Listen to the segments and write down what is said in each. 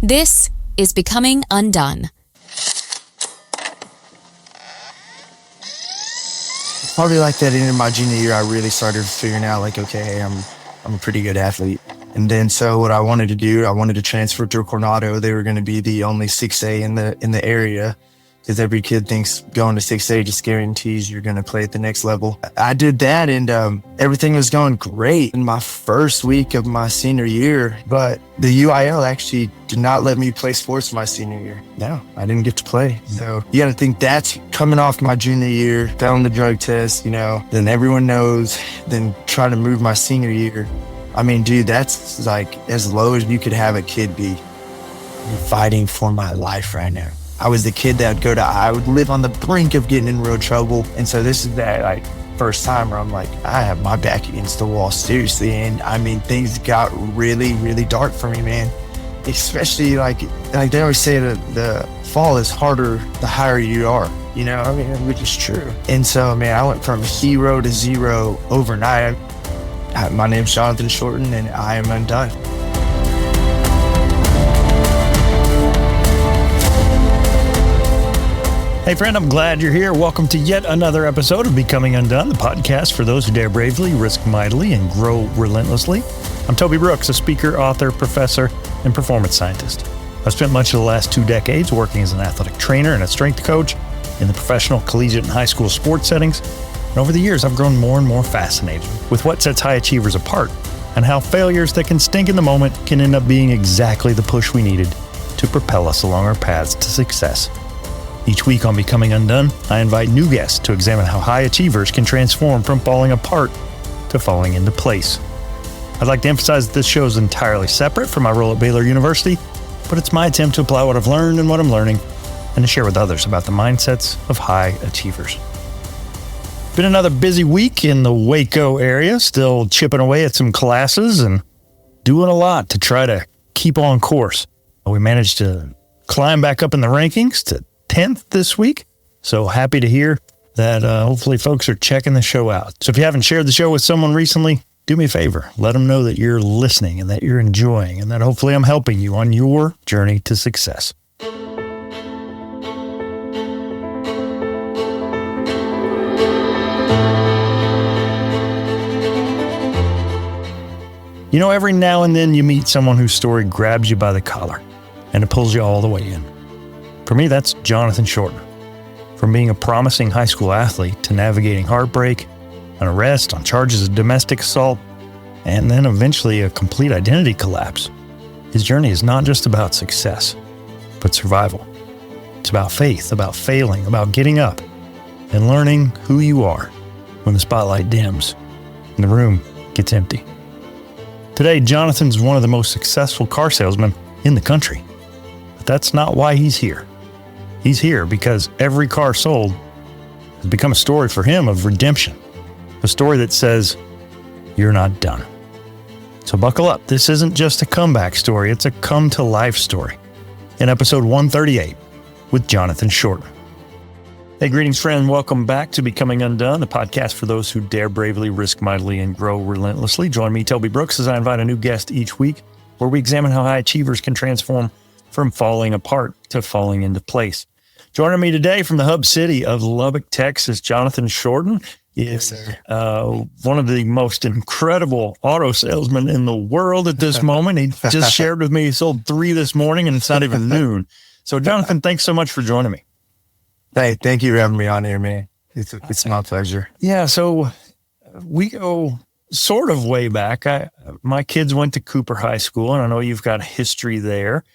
This is Becoming UnDone. Probably like that in my junior year, I really started figuring out like, okay, hey, I'm a pretty good athlete. And then so what I wanted to do, I wanted to transfer to Coronado. They were going to be the only 6A in the area, because every kid thinks going to 6A just guarantees you're going to play at the next level. I did that, and everything was going great in my first week of my senior year. But the UIL actually did not let me play sports my senior year. No, I didn't get to play. So you got to think that's coming off my junior year, failing the drug test, then everyone knows, then trying to move my senior year. I mean, dude, that's like as low as you could have a kid be. I'm fighting for my life right now. I was the kid that I would live on the brink of getting in real trouble. And so this is that like first time where I'm like, I have my back against the wall, seriously. And I mean, things got really, really dark for me, man. Especially like they always say that the fall is harder the higher you are, which is true. And so, man, I went from hero to zero overnight. My name's Jonathan Shorten, and I am undone. Hey friend, I'm glad you're here. Welcome to yet another episode of Becoming UnDone, the podcast for those who dare bravely, risk mightily, and grow relentlessly. I'm Toby Brooks, a speaker, author, professor, and performance scientist. I've spent much of the last 2 decades working as an athletic trainer and a strength coach in the professional, collegiate, and high school sports settings. And over the years, I've grown more and more fascinated with what sets high achievers apart and how failures that can stink in the moment can end up being exactly the push we needed to propel us along our paths to success. Each week on Becoming UnDone, I invite new guests to examine how high achievers can transform from falling apart to falling into place. I'd like to emphasize that this show is entirely separate from my role at Baylor University, but it's my attempt to apply what I've learned and what I'm learning and to share with others about the mindsets of high achievers. Been another busy week in the Waco area, still chipping away at some classes and doing a lot to try to keep on course. We managed to climb back up in the rankings to 10th this week. So happy to hear that hopefully folks are checking the show out. So if you haven't shared the show with someone recently, do me a favor. Let them know that you're listening and that you're enjoying and that hopefully I'm helping you on your journey to success. Every now and then you meet someone whose story grabs you by the collar and it pulls you all the way in. For me, that's Jonathan Shorten. From being a promising high school athlete to navigating heartbreak, an arrest on charges of domestic assault, and then eventually a complete identity collapse. His journey is not just about success, but survival. It's about faith, about failing, about getting up and learning who you are when the spotlight dims and the room gets empty. Today, Jonathan's one of the most successful car salesmen in the country. But that's not why he's here. He's here because every car sold has become a story for him of redemption. A story that says, you're not done. So buckle up. This isn't just a comeback story. It's a come to life story. In episode 138 with Jonathan Shorten. Hey, greetings, friend. Welcome back to Becoming UnDone, the podcast for those who dare bravely, risk mightily, and grow relentlessly. Join me, Toby Brooks, as I invite a new guest each week where we examine how high achievers can transform from falling apart to falling into place. Joining me today from the hub city of Lubbock, Texas, Jonathan Shorten is one of the most incredible auto salesmen in the world at this moment. He just shared with me he sold 3 this morning and it's not even noon. So Jonathan, thanks so much for joining me. Hey, thank you for having me on here, man. It's my pleasure. Yeah, so we go sort of way back. My kids went to Cooper High School, and I know you've got a history there.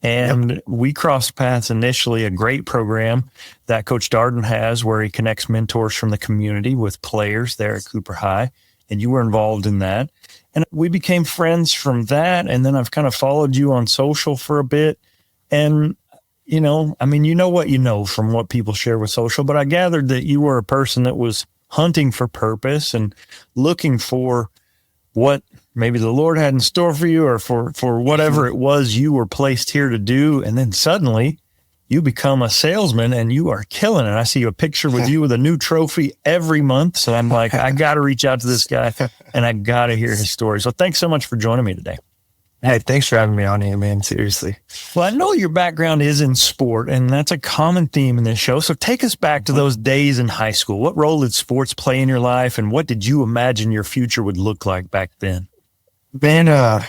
And we crossed paths initially, a great program that Coach Darden has where he connects mentors from the community with players there at Cooper High. And you were involved in that. And we became friends from that. And then I've kind of followed you on social for a bit. And you know what you know from what people share with social, but I gathered that you were a person that was hunting for purpose and looking for what maybe the Lord had in store for you or for whatever it was you were placed here to do. And then suddenly you become a salesman and you are killing it. I see a picture with you with a new trophy every month. So I'm like, I got to reach out to this guy and I got to hear his story. So thanks so much for joining me today. Hey, thanks for having me on here, man. Seriously. Well, I know your background is in sport, and that's a common theme in this show. So take us back to those days in high school. What role did sports play in your life, and what did you imagine your future would look like back then? Man,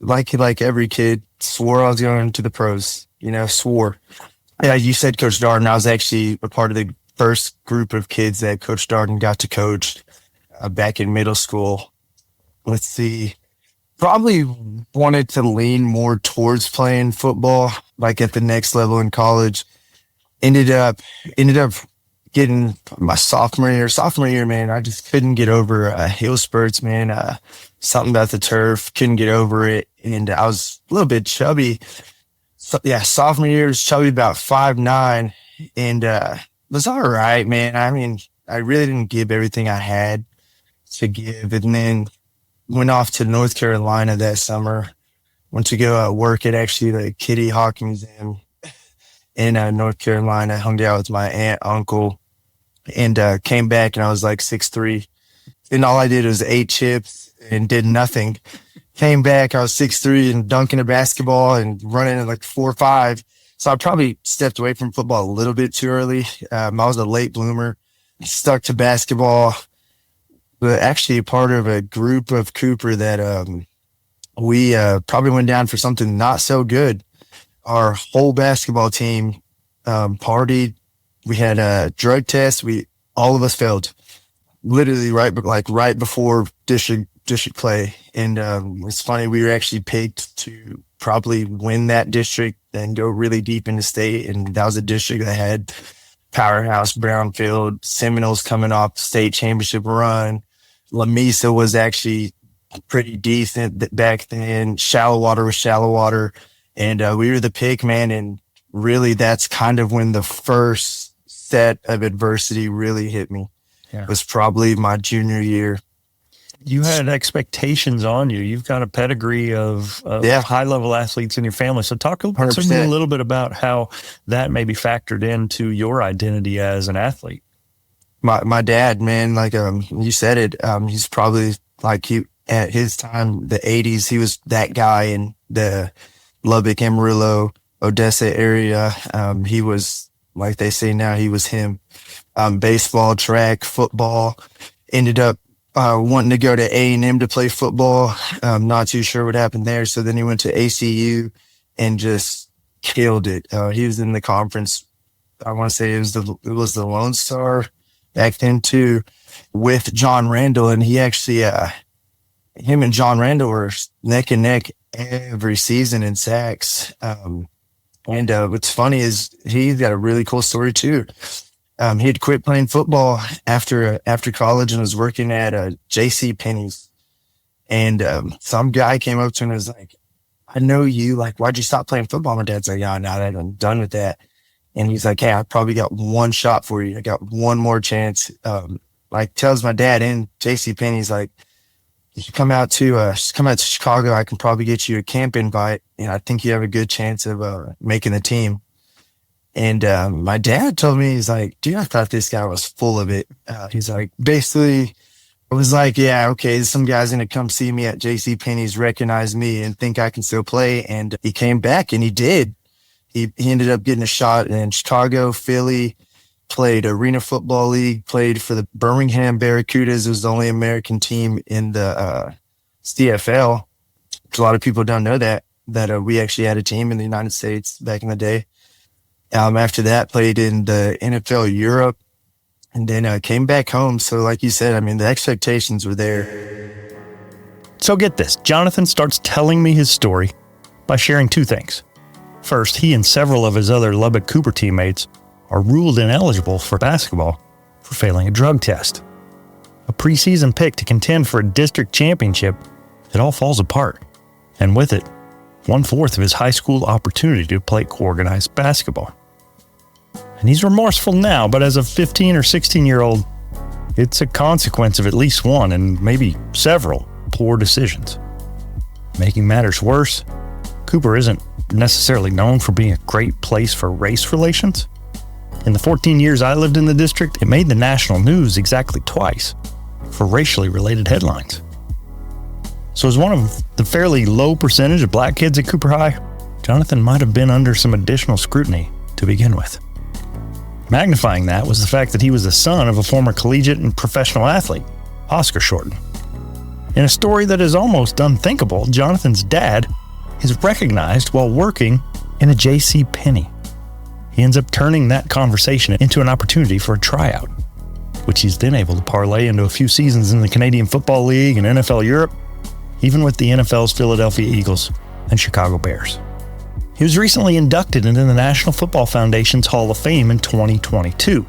like every kid, swore I was going to the pros, swore. Yeah, you said Coach Darden. I was actually a part of the first group of kids that Coach Darden got to coach back in middle school. Let's see. Probably wanted to lean more towards playing football, like at the next level in college. Ended up getting my sophomore year, man. I just couldn't get over hill spurts, man. Something about the turf, couldn't get over it. And I was a little bit chubby. So, yeah, sophomore year was chubby, about 5'9", and was all right, man. I mean, I really didn't give everything I had to give. And then went off to North Carolina that summer. Went to go work at actually the Kitty Hawk Museum in North Carolina. Hung out with my aunt, uncle, and came back, and I was like 6'3". And all I did was ate chips and did nothing. Came back, I was 6'3" and dunking a basketball and running at like 4'5". So I probably stepped away from football a little bit too early. I was a late bloomer, stuck to basketball, but actually part of a group of Cooper that we probably went down for something not so good. Our whole basketball team partied. We had a drug test. All of us failed, literally right before district play. And it's funny, we were actually picked to probably win that district and go really deep into state. And that was a district that had Powerhouse, Brownfield, Seminoles coming off state championship run. Lamesa was actually pretty decent back then. Shallow Water was Shallow Water. And we were the pick, man. And really, that's kind of when the first set of adversity really hit me. Yeah. It was probably my junior year. You had expectations on you. You've got a pedigree of high-level athletes in your family. So talk to me a little bit about how that maybe factored into your identity as an athlete. My dad, man, like you said it, he's probably at his time, the 80s, he was that guy in the Lubbock, Amarillo, Odessa area. He was, like they say now, he was him. Baseball, track, football. Ended up wanting to go to A&M to play football. Not too sure what happened there. So then he went to ACU and just killed it. He was in the conference. I want to say it was the Lone Star back then too, with John Randall. And he actually, him and John Randall were neck and neck every season in sacks. And what's funny is he's got a really cool story too. He had quit playing football after college and was working at J.C. Penney's. And some guy came up to him and was like, I know you. Like, why'd you stop playing football? My dad's like, yeah, now that I'm done with that. And he's like, hey, I probably got one shot for you. I got one more chance. Tells my dad in J.C. Penney's like, if you come out to Chicago, I can probably get you a camp invite. And I think you have a good chance of making the team. And my dad told me, he's like, dude, I thought this guy was full of it. He's like, basically, I was like, yeah, okay, some guy's going to come see me at J.C. Penney's, recognize me and think I can still play. And he came back and he did. He ended up getting a shot in Chicago, Philly, played Arena Football League, played for the Birmingham Barracudas. It was the only American team in the CFL. A lot of people don't know that we actually had a team in the United States back in the day. After that, played in the NFL Europe, and then came back home. So like you said, I mean, the expectations were there. So get this. Jonathan starts telling me his story by sharing two things. First, he and several of his other Lubbock Cooper teammates are ruled ineligible for basketball for failing a drug test. A preseason pick to contend for a district championship, it all falls apart. And with it, 1/4 of his high school opportunity to play organized basketball. And he's remorseful now, but as a 15 or 16-year-old, it's a consequence of at least one and maybe several poor decisions. Making matters worse, Cooper isn't necessarily known for being a great place for race relations. In the 14 years I lived in the district, it made the national news exactly twice for racially related headlines. So as one of the fairly low percentage of black kids at Cooper High, Jonathan might have been under some additional scrutiny to begin with. Magnifying that was the fact that he was the son of a former collegiate and professional athlete, Oscar Shorten. In a story that is almost unthinkable, Jonathan's dad is recognized while working in a J.C. Penney. He ends up turning that conversation into an opportunity for a tryout, which he's then able to parlay into a few seasons in the Canadian Football League and NFL Europe, even with the NFL's Philadelphia Eagles and Chicago Bears. He was recently inducted into the National Football Foundation's Hall of Fame in 2022.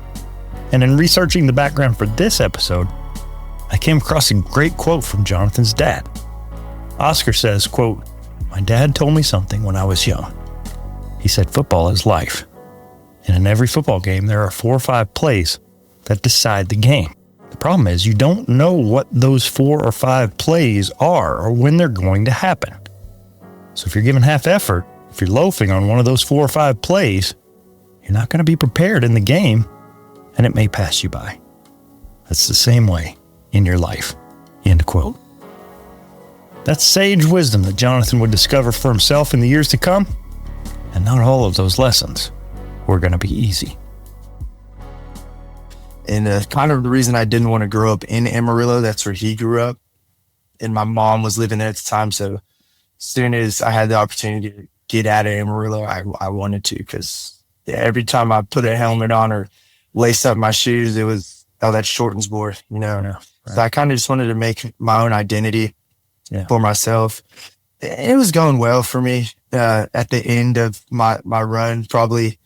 And in researching the background for this episode, I came across a great quote from Jonathan's dad. Oscar says, quote, "My dad told me something when I was young. He said football is life. And in every football game, there are 4 or 5 plays that decide the game. The problem is you don't know what those 4 or 5 plays are or when they're going to happen. So if you're giving half effort, if you're loafing on one of those 4 or 5 plays, you're not going to be prepared in the game, and it may pass you by. That's the same way in your life." End quote. That's sage wisdom that Jonathan would discover for himself in the years to come, and not all of those lessons were going to be easy. And kind of the reason I didn't want to grow up in Amarillo, that's where he grew up. And my mom was living there at the time. So as soon as I had the opportunity to get out of Amarillo, I wanted to, because every time I put a helmet on or lace up my shoes, it was, oh, that's Shorten's boy, you know. Right. So I kind of just wanted to make my own identity for myself. It was going well for me at the end of my run, probably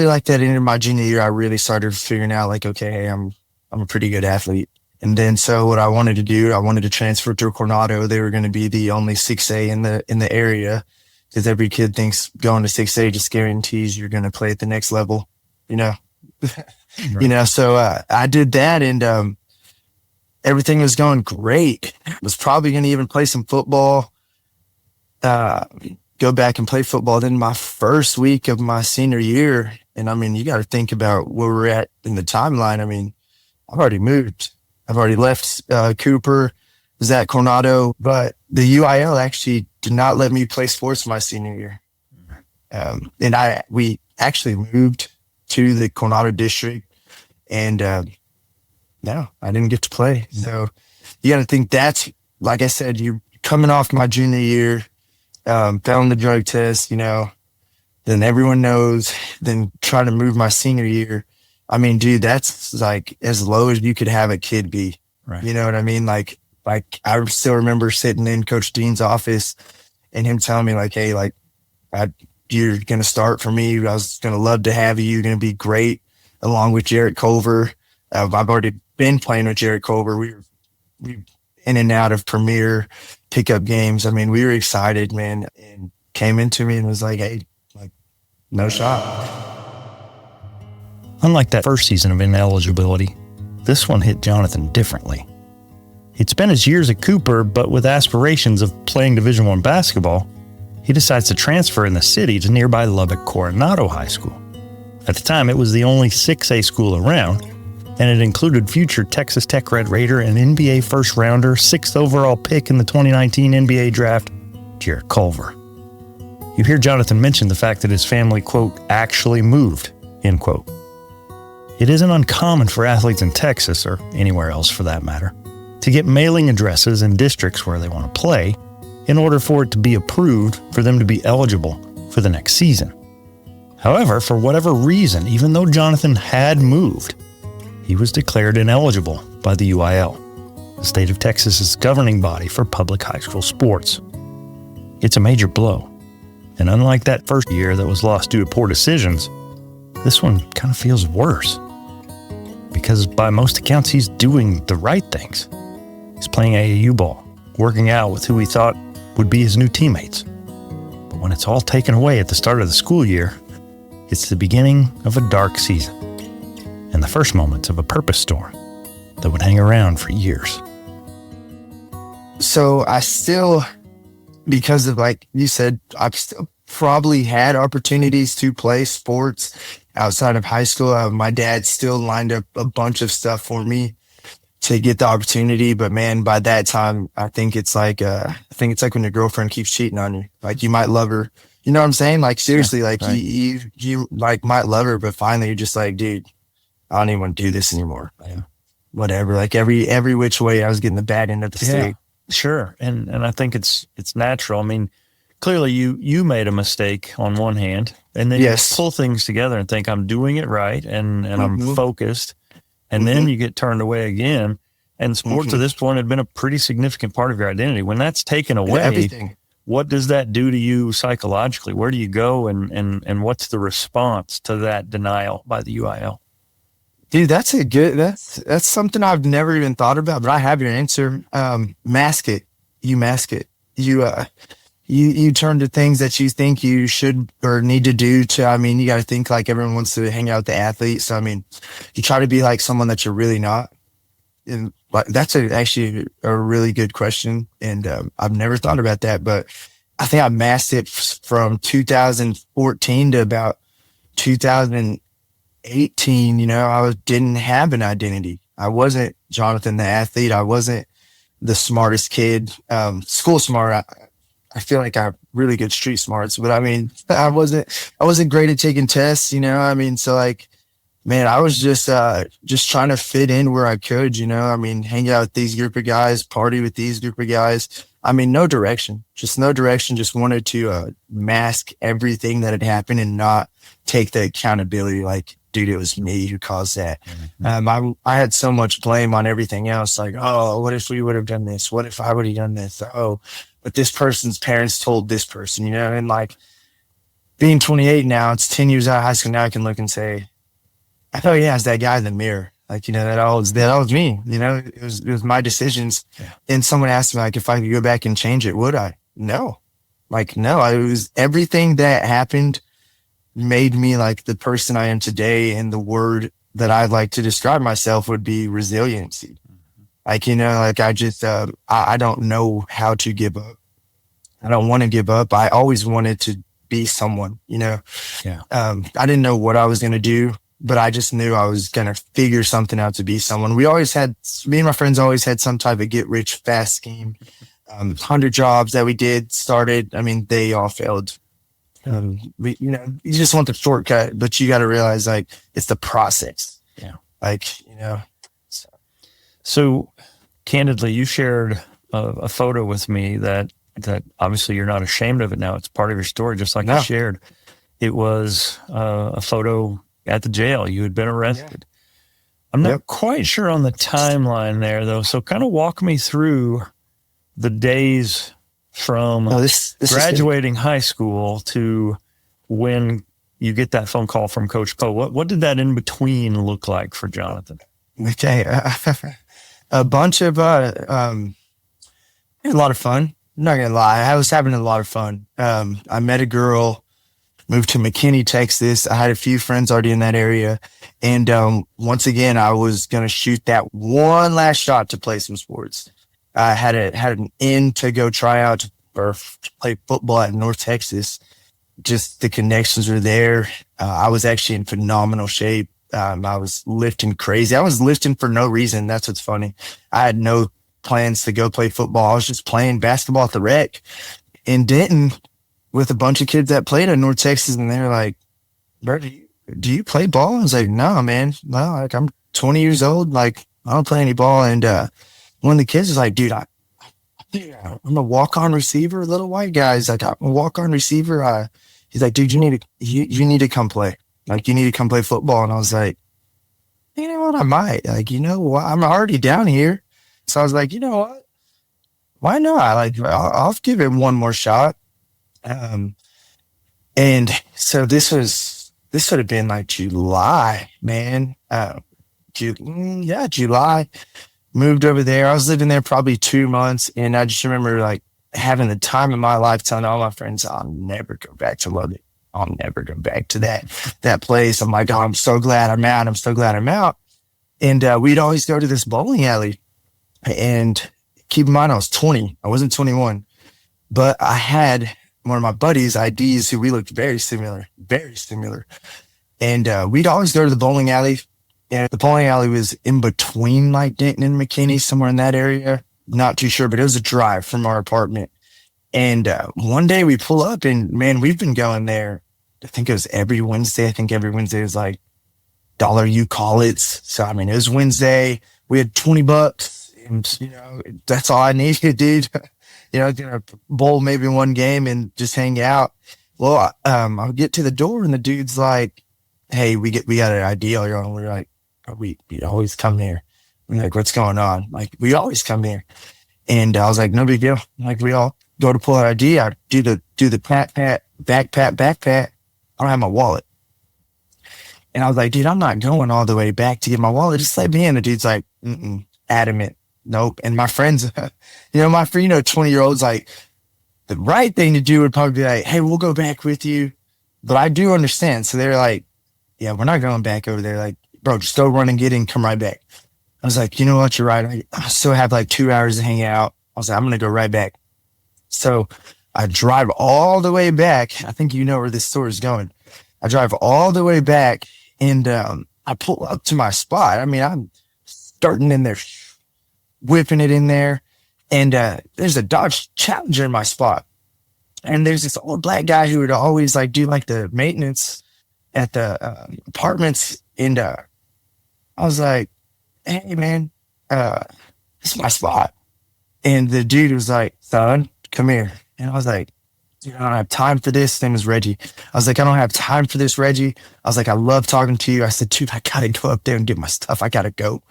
like that end of my junior year. I really started figuring out like, okay, hey, I'm a pretty good athlete. And then so what I wanted to do, I wanted to transfer to Coronado. They were going to be the only 6A in the area, because every kid thinks going to 6A just guarantees you're going to play at the next level, you know. Right. You know, so I did that, and everything was going great. Was probably going to even play some football, go back and play football. Then my first week of my senior year, and I mean, you got to think about where we're at in the timeline. I mean, I've already moved. I've already left Cooper, was at Coronado, but the UIL actually did not let me play sports my senior year. And we actually moved to the Coronado district, and no, I didn't get to play. So you got to think that's, like I said, you're coming off my junior year, failing the drug test, you know, then everyone knows, then trying to move my senior year. I mean, dude, that's like as low as you could have a kid be. Right. You know what I mean? Like I still remember sitting in Coach Dean's office and him telling me like, hey, like you're going to start for me. I was going to love to have you. You're going to be great along with Jarrett Culver. I've already been playing with Jarrett Culver. We in and out of premier pickup games. I mean, we were excited, man, and came into me and was like, hey, like, no shot. Unlike that first season of ineligibility, this one hit Jonathan differently. He'd spent his years at Cooper, but with aspirations of playing Division I basketball, he decides to transfer in the city to nearby Lubbock Coronado High School. At the time, it was the only 6A school around, and it included future Texas Tech Red Raider and NBA first-rounder, 6th overall pick in the 2019 NBA draft, Jarrett Culver. You hear Jonathan mention the fact that his family, quote, actually moved, end quote. It isn't uncommon for athletes in Texas, or anywhere else for that matter, to get mailing addresses in districts where they want to play in order for it to be approved for them to be eligible for the next season. However, for whatever reason, even though Jonathan had moved, he was declared ineligible by the UIL, the state of Texas's governing body for public high school sports. It's a major blow, and unlike that first year that was lost due to poor decisions, this one kind of feels worse. Because by most accounts, he's doing the right things. He's playing AAU ball, working out with who he thought would be his new teammates. But when it's all taken away at the start of the school year, it's the beginning of a dark season and the first moments of a purpose storm that would hang around for years. So I still, because of like you said, I've still probably had opportunities to play sports outside of high school. My dad still lined up a bunch of stuff for me to get the opportunity. But man, by that time, I think it's like when your girlfriend keeps cheating on you. Like you might love her. You know what I'm saying? Like seriously, like right. you like might love her, but finally you're just like, dude, I don't even want to do this anymore. Yeah. Whatever. Like every which way I was getting the bad end of the stick. Sure. And I think it's natural. I mean, clearly you made a mistake on one hand, and then Yes. you pull things together and think I'm doing it right and I'm focused. And then you get turned away again. And sports to this point had been a pretty significant part of your identity. When that's taken away, Everything. what does that do to you psychologically? Where do you go and what's the response to that denial by the UIL? Dude, that's something I've never even thought about, but I have your answer. Mask it. You mask it. You turn to things that you think you should or need to do I mean, you got to think like everyone wants to hang out with the athletes. So, I mean, you try to be like someone that you're really not. And like, that's actually a really good question. And I've never thought about that, but I think I masked it from 2014 to about 2018. You know, I didn't have an identity. I wasn't Jonathan the athlete. I wasn't the smartest kid, school smart. I feel like I have really good street smarts, but I mean, I wasn't great at taking tests, you know. I mean, so like, man, I was just trying to fit in where I could, you know. I mean, hang out with these group of guys, party with these group of guys. I mean, no direction. Just wanted to mask everything that had happened and not take the accountability. Like, dude, it was me who caused that. I had so much blame on everything else. Like, oh, what if we would have done this? What if I would have done this? Oh, but this person's parents told this person, you know. And like being 28 now, it's 10 years out of high school. Now I can look and say, oh yeah, it's that guy in the mirror. Like, you know, that all was me, you know. It was my decisions. Yeah. And someone asked me like, if I could go back and change it, would I? No. Like, no, it was everything that happened made me like the person I am today. And the word that I'd like to describe myself would be resiliency. Like, you know, like I just, I don't know how to give up. I don't want to give up. I always wanted to be someone, you know. Yeah. I didn't know what I was going to do, but I just knew I was going to figure something out to be someone. Me and my friends always had some type of get rich fast scheme. 100 jobs that we started. I mean, they all failed. You know, you just want the shortcut, but you got to realize like it's the process. Yeah. Like, you know. So candidly, you shared a photo with me that obviously you're not ashamed of it now. It's part of your story, just like you shared. It was a photo at the jail. You had been arrested. Yeah. I'm not quite sure on the timeline there, though. So kind of walk me through the days from graduating high school to when you get that phone call from Coach Poe. What did that in between look like for Jonathan? Okay. A bunch of, a lot of fun. I'm not going to lie. I was having a lot of fun. I met a girl, moved to McKinney, Texas. I had a few friends already in that area. And, once again, I was going to shoot that one last shot to play some sports. I had an in to go try out or play football at North Texas. Just the connections were there. I was actually in phenomenal shape. I was lifting crazy. I was lifting for no reason. That's what's funny. I had no plans to go play football. I was just playing basketball at the rec in Denton with a bunch of kids that played at North Texas. And they're like, bro, do you play ball? I was like, no, man. No, like I'm 20 years old. Like I don't play any ball. And, one of the kids was like, dude, I'm a walk-on receiver, little white guy. He's like, I'm a walk-on receiver. He's like, dude, you need to come play. Like, you need to come play football. And I was like, you know what? I might. Like, you know what? I'm already down here. So I was like, you know what? Why not? Like, I'll give it one more shot. And so this would have been like July, man. July. Moved over there. I was living there probably 2 months. And I just remember like having the time of my life telling all my friends, I'll never go back to Lubbock. I'll never go back to that place. I'm like, oh, I'm so glad I'm out. I'm so glad I'm out. And we'd always go to this bowling alley. And keep in mind, I was 20. I wasn't 21. But I had one of my buddies' IDs who we looked very similar. And we'd always go to the bowling alley. And the bowling alley was in between like Denton and McKinney, somewhere in that area. Not too sure, but it was a drive from our apartment. And one day we pull up and man, we've been going there. I think it was every Wednesday. I think every Wednesday was like dollar you call it. So, I mean, it was Wednesday. We had $20 and, you know, that's all I needed, dude. You know, gonna bowl maybe one game and just hang out. Well, I'll get to the door and the dude's like, hey, we got an idea. And we're like, oh, we always come here. We're like, what's going on? Like, we always come here. And I was like, no big deal. Like, we all go to pull our ID. I do the back pat. I don't have my wallet. And I was like, dude, I'm not going all the way back to get my wallet. Just let me in. The dude's like, adamant. Nope. And my friends, you know, 20-year-olds, like, the right thing to do would probably be like, hey, we'll go back with you. But I do understand. So they're like, yeah, we're not going back over there. Like, bro, just go run and get in, come right back. I was like, you know what? You're right. I still have like 2 hours to hang out. I was like, I'm going to go right back. So I drive all the way back. I think you know where this story is going. I drive all the way back and I pull up to my spot. I mean, I'm starting in there, whipping it in there. And there's a Dodge Challenger in my spot. And there's this old black guy who would always like do like the maintenance at the apartments. And I was like, hey, man, this is my spot. And the dude was like, son, come here. And I was like, dude, I don't have time for this. His name is Reggie. I was like, I don't have time for this, Reggie. I was like, I love talking to you. I said, dude, I got to go up there and get my stuff. I got to go.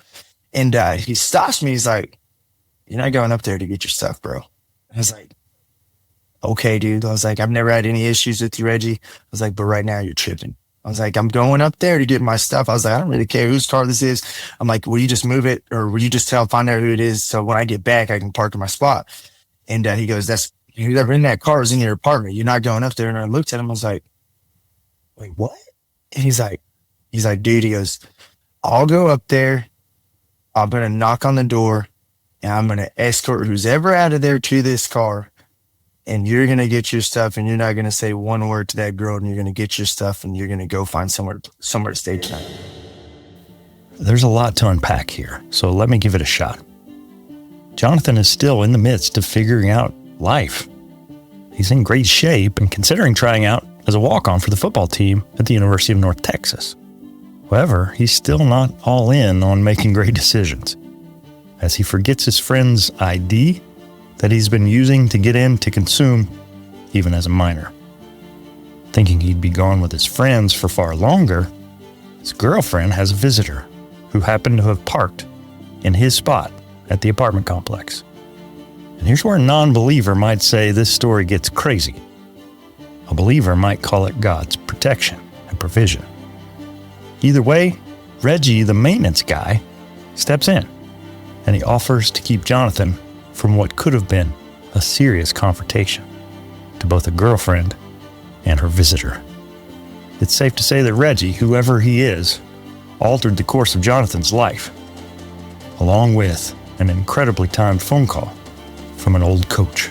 And he stops me. He's like, you're not going up there to get your stuff, bro. I was like, okay, dude. I was like, I've never had any issues with you, Reggie. I was like, but right now you're tripping. I was like, I'm going up there to get my stuff. I was like, I don't really care whose car this is. I'm like, will you just move it or will you just find out who it is? So when I get back, I can park in my spot. And he goes, that's whoever in that car is in your apartment. You're not going up there. And I looked at him. I was like, wait, what? And he's like, dude, he goes, I'll go up there. I'm going to knock on the door and I'm going to escort who's ever out of there to this car. And you're going to get your stuff and you're not going to say one word to that girl and you're going to get your stuff and you're going to go find somewhere to stay tonight. There's a lot to unpack here, so let me give it a shot. Jonathan is still in the midst of figuring out life. He's in great shape and considering trying out as a walk-on for the football team at the University of North Texas. However, he's still not all in on making great decisions, as he forgets his friend's ID that he's been using to get in to consume, even as a minor. Thinking he'd be gone with his friends for far longer, his girlfriend has a visitor who happened to have parked in his spot at the apartment complex. And here's where a non-believer might say this story gets crazy. A believer might call it God's protection and provision. Either way, Reggie, the maintenance guy, steps in, and he offers to keep Jonathan from what could have been a serious confrontation to both a girlfriend and her visitor. It's safe to say that Reggie, whoever he is, altered the course of Jonathan's life, along with an incredibly timed phone call from an old coach.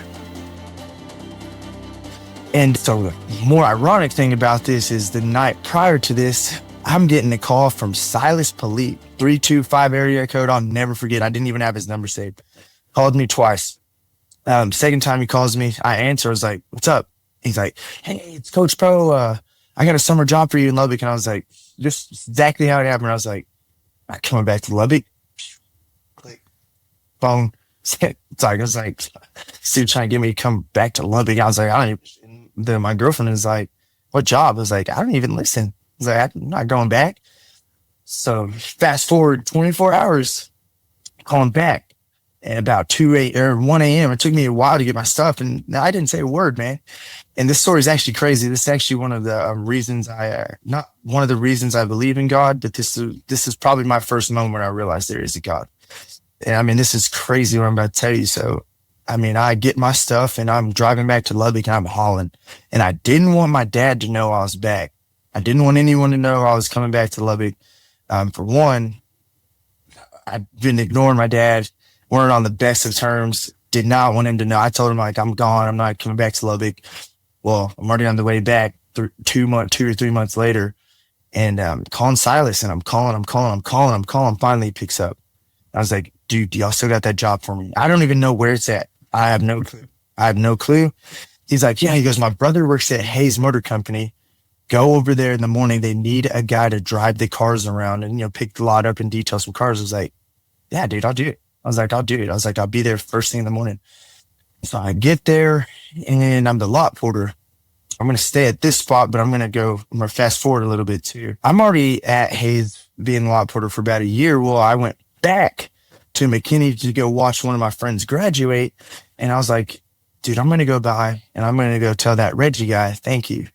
And so the more ironic thing about this is the night prior to this, I'm getting a call from Silas Polite, 325 area code. I'll never forget. I didn't even have his number saved. Called me twice. Second time he calls me, I answer. I was like, what's up? He's like, hey, it's Coach Pro. I got a summer job for you in Lubbock. And I was like, just exactly how it happened. I was like, I'm coming back to Lubbock. Click. Phone. I was like, dude trying to get me to come back to Lubbock. I was like, I don't even. Then my girlfriend is like, what job? I was like, I don't even listen. I was like, I'm not going back. So fast forward 24 hours, calling back. At about 1 a.m. It took me a while to get my stuff, and I didn't say a word, man. And this story is actually crazy. This is actually one of the reasons not one of the reasons I believe in God, but this is probably my first moment when I realized there is a God. And I mean, this is crazy what I'm about to tell you. So, I mean, I get my stuff and I'm driving back to Lubbock and I'm hauling. And I didn't want my dad to know I was back. I didn't want anyone to know I was coming back to Lubbock. For one, I've been ignoring my dad. Weren't on the best of terms. Did not want him to know. I told him, like, I'm gone. I'm not coming back to Lubbock. Well, I'm already on the way back 2 or 3 months later. and calling Silas, and I'm calling. Finally he picks up. I was like, dude, y'all still got that job for me? I don't even know where it's at. I have no clue. He's like, yeah. He goes, my brother works at Hayes Motor Company. Go over there in the morning. They need a guy to drive the cars around and, pick the lot up and detail some cars. I was like, yeah, dude, I'll do it. I was like, I'll do it. I was like, I'll be there first thing in the morning. So I get there and I'm the lot porter. I'm going to stay at this spot, but I'm going to fast forward a little bit too. I'm already at Hayes being lot porter for about a year. Well, I went back to McKinney to go watch one of my friends graduate. And I was like, dude, I'm going to go by and I'm going to go tell that Reggie guy, thank you,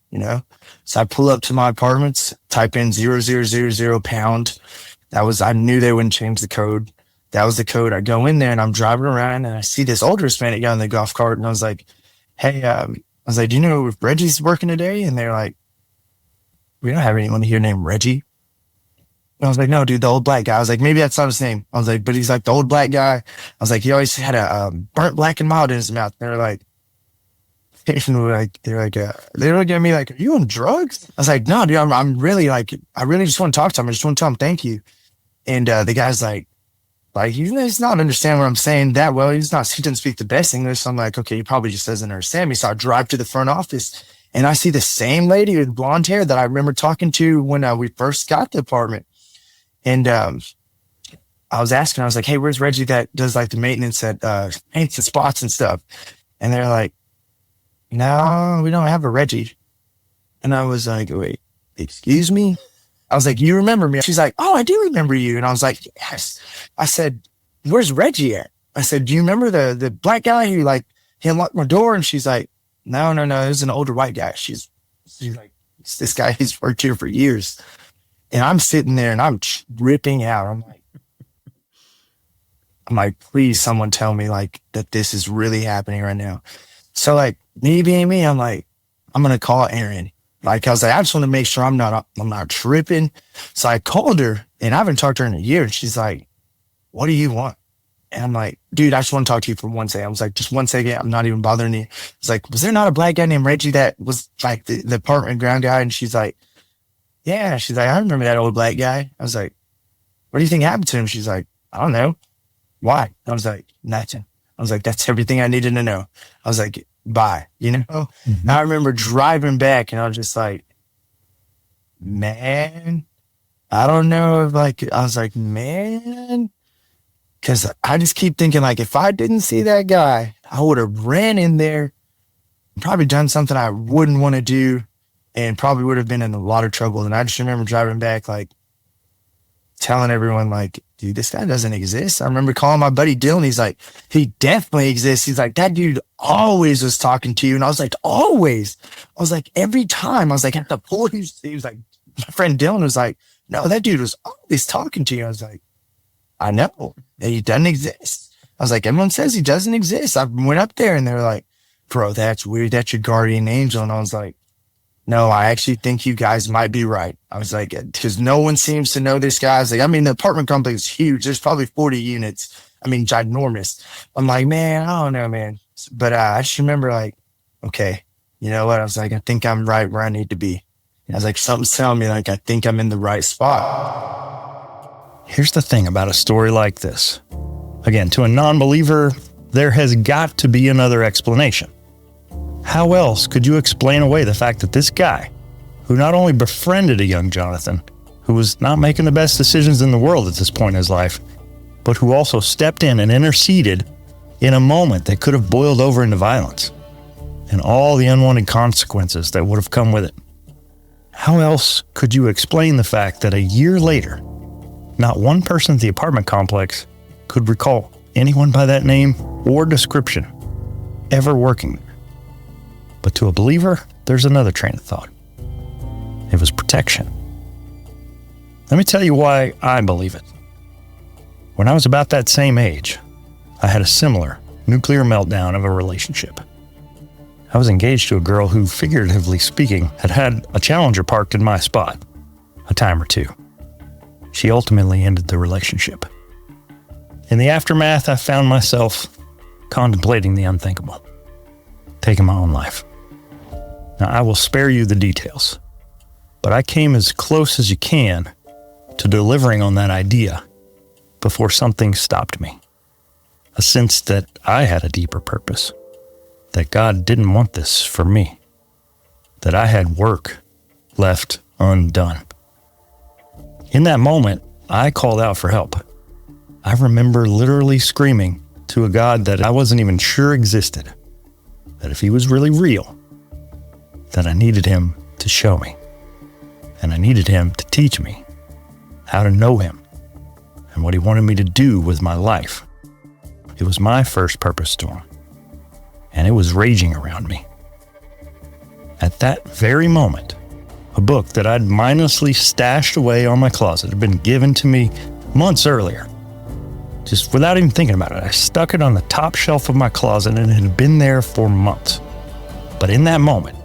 So I pull up to my apartments, type in 0000 pound. I knew they wouldn't change the code. That was the code. I go in there and I'm driving around and I see this older Hispanic guy in the golf cart. And I was like, hey, I was like, do you know if Reggie's working today? And they're like, we don't have anyone here named Reggie. And I was like, no, dude, the old black guy. I was like, maybe that's not his name. I was like, but he's like the old black guy. I was like, he always had a burnt black and mild in his mouth. They're like, they were looking at me like, are you on drugs? I was like, no, dude, I'm really like, I really just want to talk to him. I just want to tell him thank you. And the guy's like, he's not understanding what I'm saying that well. He doesn't speak the best English. So I'm like, okay, he probably just doesn't understand me. So I drive to the front office and I see the same lady with blonde hair that I remember talking to when we first got the apartment. And I was asking, I was like, hey, where's Reggie that does like the maintenance at paints and spots and stuff? And they're like, no, we don't have a Reggie. And I was like, wait, excuse me? I was like, you remember me? She's like, oh, I do remember you. And I was like, yes. I said, where's Reggie at? I said, do you remember the black guy who he unlocked my door? And she's like, no, it was an older white guy. She's like, it's this guy, he's worked here for years. And I'm sitting there and I'm tripping out. I'm like, please someone tell me that this is really happening right now. So me being me, I'm like, I'm going to call Erin. I was like, I just want to make sure I'm not tripping. So I called her and I haven't talked to her in a year. And she's like, what do you want? And I'm like, dude, I just want to talk to you for 1 second. I was like, just 1 second. I'm not even bothering you. It's like, was there not a black guy named Reggie that was like the apartment ground guy? And she's like, yeah. She's like, I remember that old black guy. I was like, what do you think happened to him? She's like, I don't know. Why? I was like, nothing. I was like, that's everything I needed to know. I was like, bye, Mm-hmm. I remember driving back and I was just like, man, I don't know if I was like, man, because I just keep thinking if I didn't see that guy, I would have ran in there, probably done something I wouldn't want to do and probably would have been in a lot of trouble. And I just remember driving back, telling everyone dude, this guy doesn't exist. I remember calling my buddy Dylan. He's like, he definitely exists. He's like, that dude always was talking to you. And I was like, always. I was like, every time. I was like, at the pool, he was like, my friend Dylan was like, no, that dude was always talking to you. I was like, I know. He doesn't exist. I was like, everyone says he doesn't exist. I went up there and they were like, bro, that's weird. That's your guardian angel. And I was like, no, I actually think you guys might be right. I was like, because no one seems to know this guy. I was like, the apartment complex is huge. There's probably 40 units. Ginormous. I'm like, man, I don't know, man. But I just remember okay, you know what? I was like, I think I'm right where I need to be. And I was like, something's telling me I think I'm in the right spot. Here's the thing about a story like this. Again, to a non-believer, there has got to be another explanation. How else could you explain away the fact that this guy, who not only befriended a young Jonathan, who was not making the best decisions in the world at this point in his life, but who also stepped in and interceded in a moment that could have boiled over into violence and all the unwanted consequences that would have come with it? How else could you explain the fact that a year later, not one person at the apartment complex could recall anyone by that name or description ever working there? But to a believer, there's another train of thought. It was protection. Let me tell you why I believe it. When I was about that same age, I had a similar nuclear meltdown of a relationship. I was engaged to a girl who, figuratively speaking, had a Challenger parked in my spot a time or two. She ultimately ended the relationship. In the aftermath, I found myself contemplating the unthinkable, taking my own life. Now, I will spare you the details, But I came as close as you can to delivering on that idea before something stopped me. A sense that I had a deeper purpose, that God didn't want this for me, that I had work left undone. In that moment, I called out for help. I remember literally screaming to a God that I wasn't even sure existed, that if he was really real, that I needed him to show me, and I needed him to teach me how to know him and what he wanted me to do with my life. It was my first purpose storm, and it was raging around me. At that very moment, a book that I'd mindlessly stashed away on my closet had been given to me months earlier. Just without even thinking about it, I stuck it on the top shelf of my closet, and it had been there for months. But in that moment,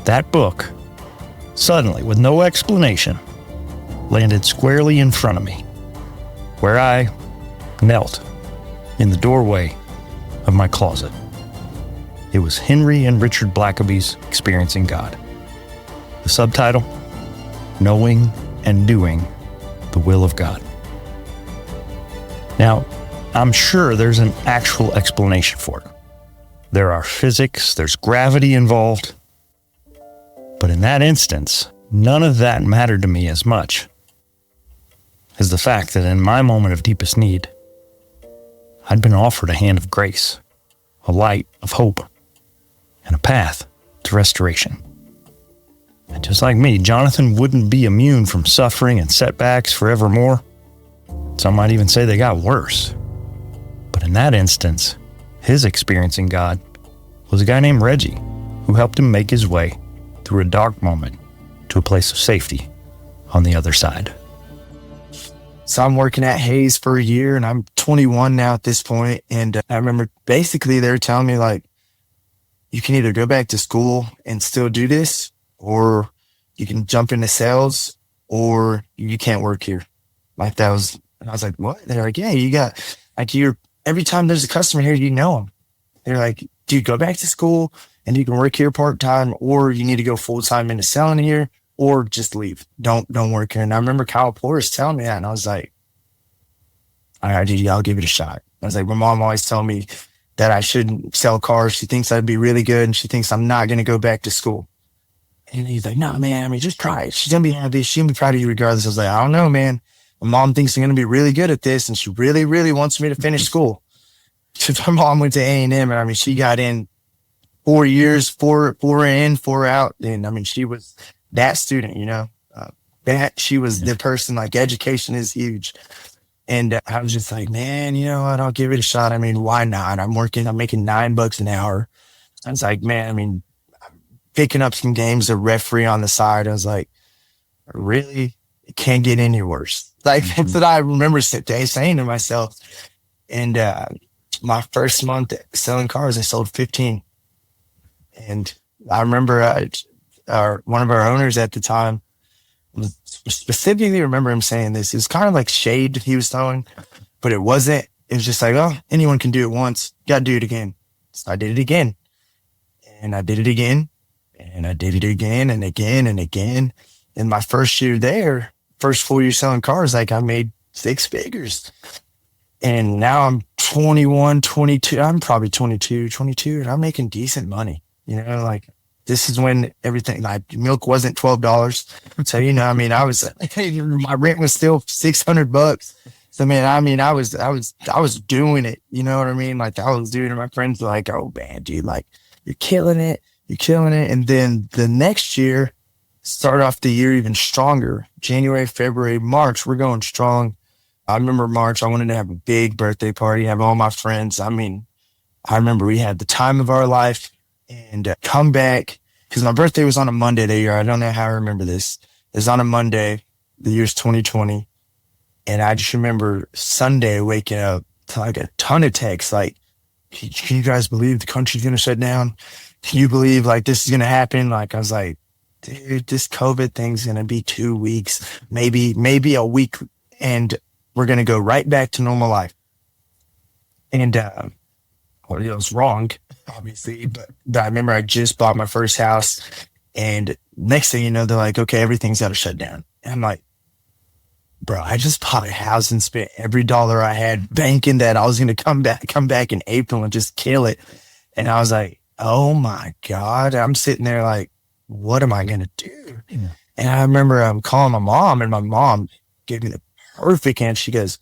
that book, suddenly, with no explanation, landed squarely in front of me, where I knelt in the doorway of my closet. It was Henry and Richard Blackaby's Experiencing God. The subtitle, Knowing and Doing the Will of God. Now, I'm sure there's an actual explanation for it. There are physics, there's gravity involved. But in that instance, none of that mattered to me as much as the fact that in my moment of deepest need, I'd been offered a hand of grace, a light of hope, and a path to restoration. And just like me, Jonathan wouldn't be immune from suffering and setbacks forevermore. Some might even say they got worse. But in that instance, his experiencing God was a guy named Reggie, who helped him make his way through a dark moment to a place of safety on the other side. So I'm working at Hayes for a year, and I'm 21 now at this point. And I remember basically they were telling me, like, you can either go back to school and still do this, or you can jump into sales, or you can't work here. Like that was, and I was like, what? They're like, yeah, you got, like, every time there's a customer here, you know them. They're like, dude, go back to school and you can work here part-time, or you need to go full-time into selling here, or just leave. Don't work here. And I remember Kyle Porras telling me that, and I was like, all right, dude, I'll give it a shot. I was like, my mom always told me that I shouldn't sell cars. She thinks I'd be really good, and she thinks I'm not going to go back to school. And he's like, no, man, I mean, just try it. She's going to be happy. She's going to be proud of you regardless. I was like, I don't know, man. My mom thinks I'm going to be really good at this, and she really, really wants me to finish school. My mom went to A&M, and I mean, she got in 4 years, four in, 4 out. And I mean, she was that student, you know, she was the person, like, education is huge. And I was just like, man, you know what? I'll give it a shot. I mean, why not? I'm making $9 an hour. I was like, man, I mean, picking up some games, a referee on the side. I was like, really? It can't get any worse. Like, that's what I remember saying to myself. And my first month selling cars, I sold 15. And I remember one of our owners at the time, specifically remember him saying this. It was kind of like shade he was throwing, but it wasn't. It was just like, oh, anyone can do it once. You got to do it again. So I did it again. And I did it again. And I did it again and again and again. In my first year there, first full year selling cars, like, I made 6 figures. And now I'm 21, 22. I'm probably 22, and I'm making decent money. You know, like, this is when everything, like, milk wasn't $12. So, you know, I mean, I was, my rent was still $600. So, man, I mean, I was doing it. You know what I mean? Like, I was doing it. My friends were like, oh man, dude, like, you're killing it. You're killing it. And then the next year, start off the year even stronger. January, February, March, we're going strong. I remember March, I wanted to have a big birthday party, have all my friends. I mean, I remember we had the time of our life, and come back, because my birthday was on a Monday that year. I don't know how I remember this. It was on a Monday, the year's 2020. And I just remember Sunday waking up to, like, a ton of texts, like, can you guys believe the country's going to shut down? Can you believe, like, this is going to happen? Like, I was like, dude, this COVID thing's going to be 2 weeks, maybe a week, and we're going to go right back to normal life. And, well, it was wrong, obviously, but I remember I just bought my first house, And next thing you know, they're like, okay, everything's got to shut down. And I'm like, bro, I just bought a house and spent every dollar I had banking that I was going to come back in April and just kill it. And I was like, oh my God, I'm sitting there like, what am I going to do? Yeah. And I remember calling my mom, and my mom gave me the perfect answer. She goes,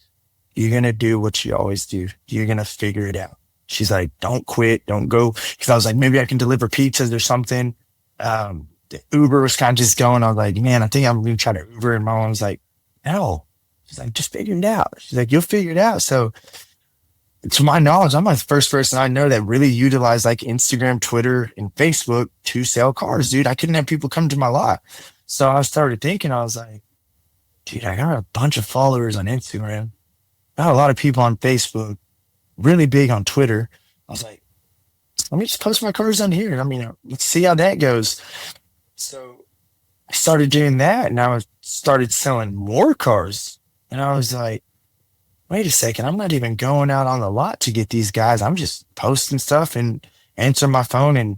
you're going to do what you always do. You're going to figure it out. She's like, don't quit. Don't go. Cause I was like, maybe I can deliver pizzas or something. The Uber was kind of just going. I was like, man, I think I'm going to try to Uber. And my mom was like, no. She's like, just figure it out. She's like, you'll figure it out. So to my knowledge, I'm the first person I know that really utilized like Instagram, Twitter, and Facebook to sell cars, dude. I couldn't have people come to my lot. So I started thinking, I was like, dude, I got a bunch of followers on Instagram. Got a lot of people on Facebook, really big on Twitter. I was like, let me just post my cars on here. I mean, let's see how that goes. So I started doing that, and I started selling more cars. And I was like, wait a second, I'm not even going out on the lot to get these guys. I'm just posting stuff and answering my phone. And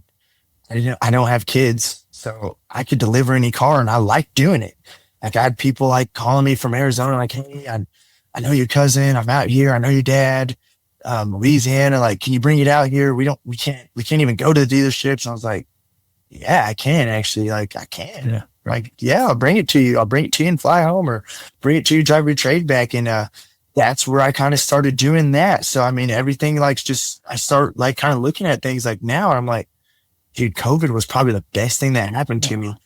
I don't have kids, so I could deliver any car, and I like doing it. Like, I had people like calling me from Arizona, like, hey, I know your cousin. I'm out here. I know your dad. Louisiana. Like, can you bring it out here? We can't even go to the dealerships. And I was like, yeah, I can actually. Like, I can. Yeah. Like, yeah, I'll bring it to you. I'll bring it to you and fly home, or bring it to you, drive your trade back. And that's where I kind of started doing that. So, I mean, everything like I start like kind of looking at things like now, and I'm like, dude, COVID was probably the best thing that happened to me.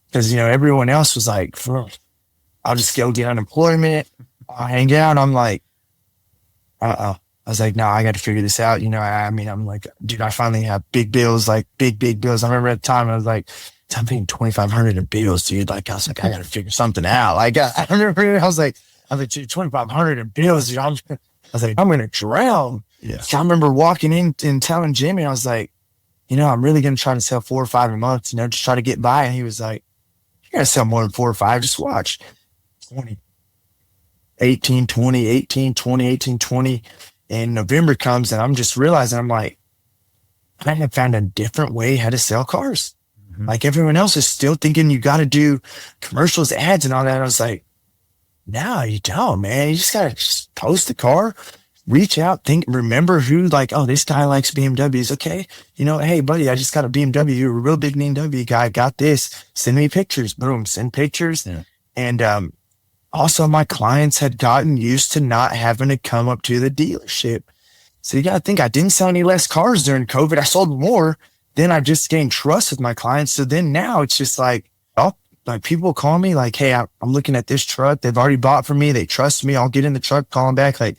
Because, everyone else was like, I'll just go get unemployment. I'll hang out. I'm like, I was like, no, I got to figure this out. I'm like, dude, I finally have big bills, like big bills. I remember at the time I was like, I'm paying $2,500 in bills, dude. Like, I was like, I got to figure something out. Like, I remember I was like, dude, $2,500 in bills, dude. I was like, I'm going to drown. Yeah. So I remember walking in and telling Jimmy, I was like, I'm really going to try to sell 4 or 5 a month, just try to get by. And he was like, you're going to sell more than 4 or 5. Just watch. 20, 18, 20, 18, 20, 18, 20. And November comes, and I'm just realizing, I'm like, I have found a different way how to sell cars. Mm-hmm. Like, everyone else is still thinking you got to do commercials, ads, and all that. I was like, no, you don't, man. You just got to post the car, reach out, remember who, like, oh, this guy likes BMWs. Okay. Hey, buddy, I just got a BMW. You're a real big BMW guy. Got this. Send me pictures. Boom. Send pictures. Yeah. And, also, my clients had gotten used to not having to come up to the dealership. So you got to think, I didn't sell any less cars during COVID. I sold more. Then I just gained trust with my clients. So then now it's just like, like people call me like, hey, I'm looking at this truck. They've already bought from me. They trust me. I'll get in the truck, call them back. Like,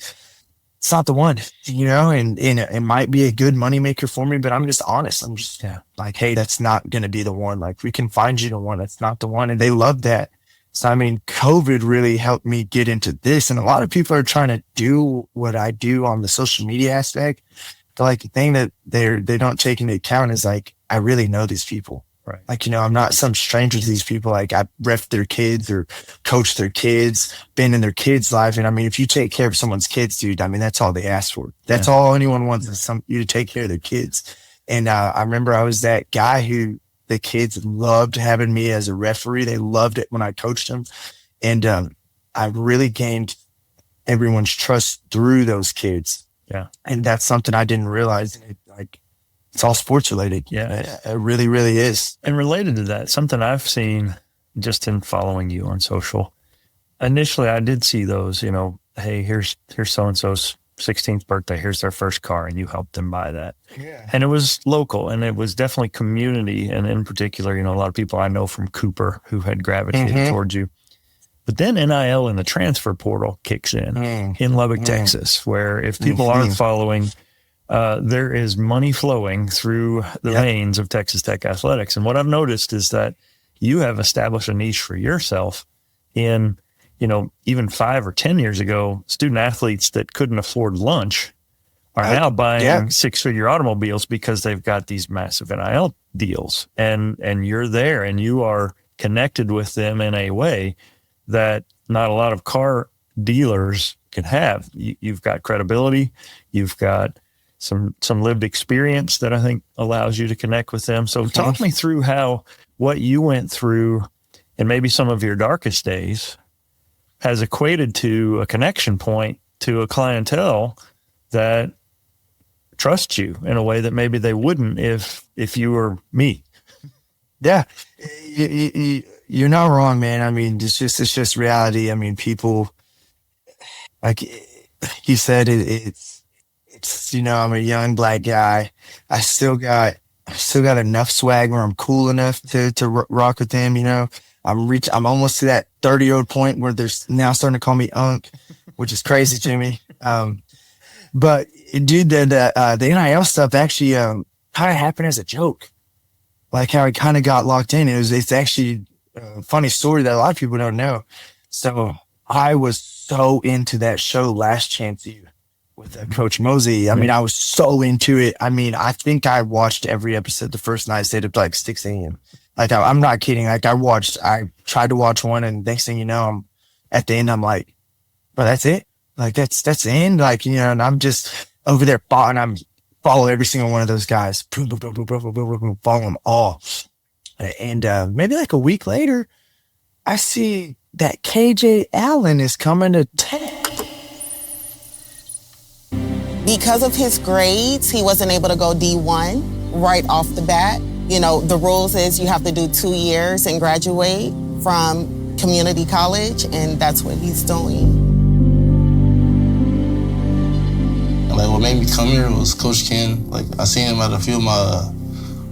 it's not the one, and it might be a good moneymaker for me, but I'm just honest. I'm just like, hey, that's not going to be the one. Like, we can find you the one. That's not the one. And they love that. So, I mean, COVID really helped me get into this. And a lot of people are trying to do what I do on the social media aspect. But like, the thing that they don't take into account is like, I really know these people. Right. Like, I'm not some stranger to these people. Like, I ref their kids or coach their kids, been in their kids' life. And I mean, if you take care of someone's kids, dude, I mean, that's all they ask for. That's all anyone wants is you to take care of their kids. And I remember I was that guy who the kids loved having me as a referee. They loved it when I coached them. And I really gained everyone's trust through those kids. Yeah. And that's something I didn't realize. It's all sports related. Yeah. It really, really is. And related to that, something I've seen just in following you on social, initially I did see those, hey, here's so-and-so's 16th birthday. Here's their first car, and you helped them buy that. Yeah. And it was local, and it was definitely community. And in particular, a lot of people I know from Cooper who had gravitated towards you. But then NIL and the transfer portal kicks in Lubbock, Texas, where if people aren't following, there is money flowing through the veins of Texas Tech athletics. And what I've noticed is that you have established a niche for yourself in, even 5 or 10 years ago, student athletes that couldn't afford lunch are now buying 6-figure automobiles because they've got these massive NIL deals. And you're there, and you are connected with them in a way that not a lot of car dealers can have. You've got credibility. You've got some lived experience that I think allows you to connect with them. So talk me through how what you went through and maybe some of your darkest days has equated to a connection point to a clientele that trusts you in a way that maybe they wouldn't if you were me. Yeah, you're not wrong, man. I mean, it's just reality. I mean, people, like you said, it's, I'm a young black guy. I still got enough swag where I'm cool enough to rock with them. I'm almost to that 30-year-old point where they're now starting to call me Unc, which is crazy to me. But dude, the NIL stuff actually, kind of happened as a joke. Like how I kind of got locked in. It's actually a funny story that a lot of people don't know. So I was so into that show, Last Chance U, with Coach Mosey. I mean, I was so into it. I mean, I think I watched every episode the first night. I stayed up to like 6 a.m. Like, I'm not kidding. Like, I tried to watch one, and next thing you know, I'm at the end, I'm like, bro, that's it? Like, that's the end? Like, and I'm just over there, and I'm follow every single one of those guys. Follow them all. And maybe like a week later, I see that KJ Allen is coming to Tech. Because of his grades, he wasn't able to go D1 right off the bat. The rules is you have to do 2 years and graduate from community college, and that's what he's doing. Like, what made me come here was Coach Ken. Like, I seen him at a few of my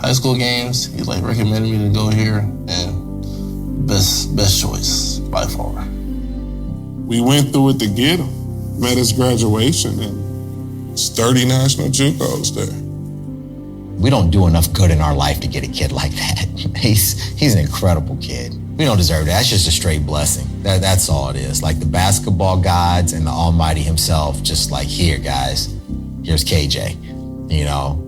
high school games. He recommended me to go here, and best choice by far. We went through it to get him. Met his graduation, and it's 30 national JUCOs there. We don't do enough good in our life to get a kid like that. He's an incredible kid. We don't deserve that. That's just a straight blessing. That's all it is. Like the basketball gods and the Almighty himself, just like, here, guys, here's KJ. Now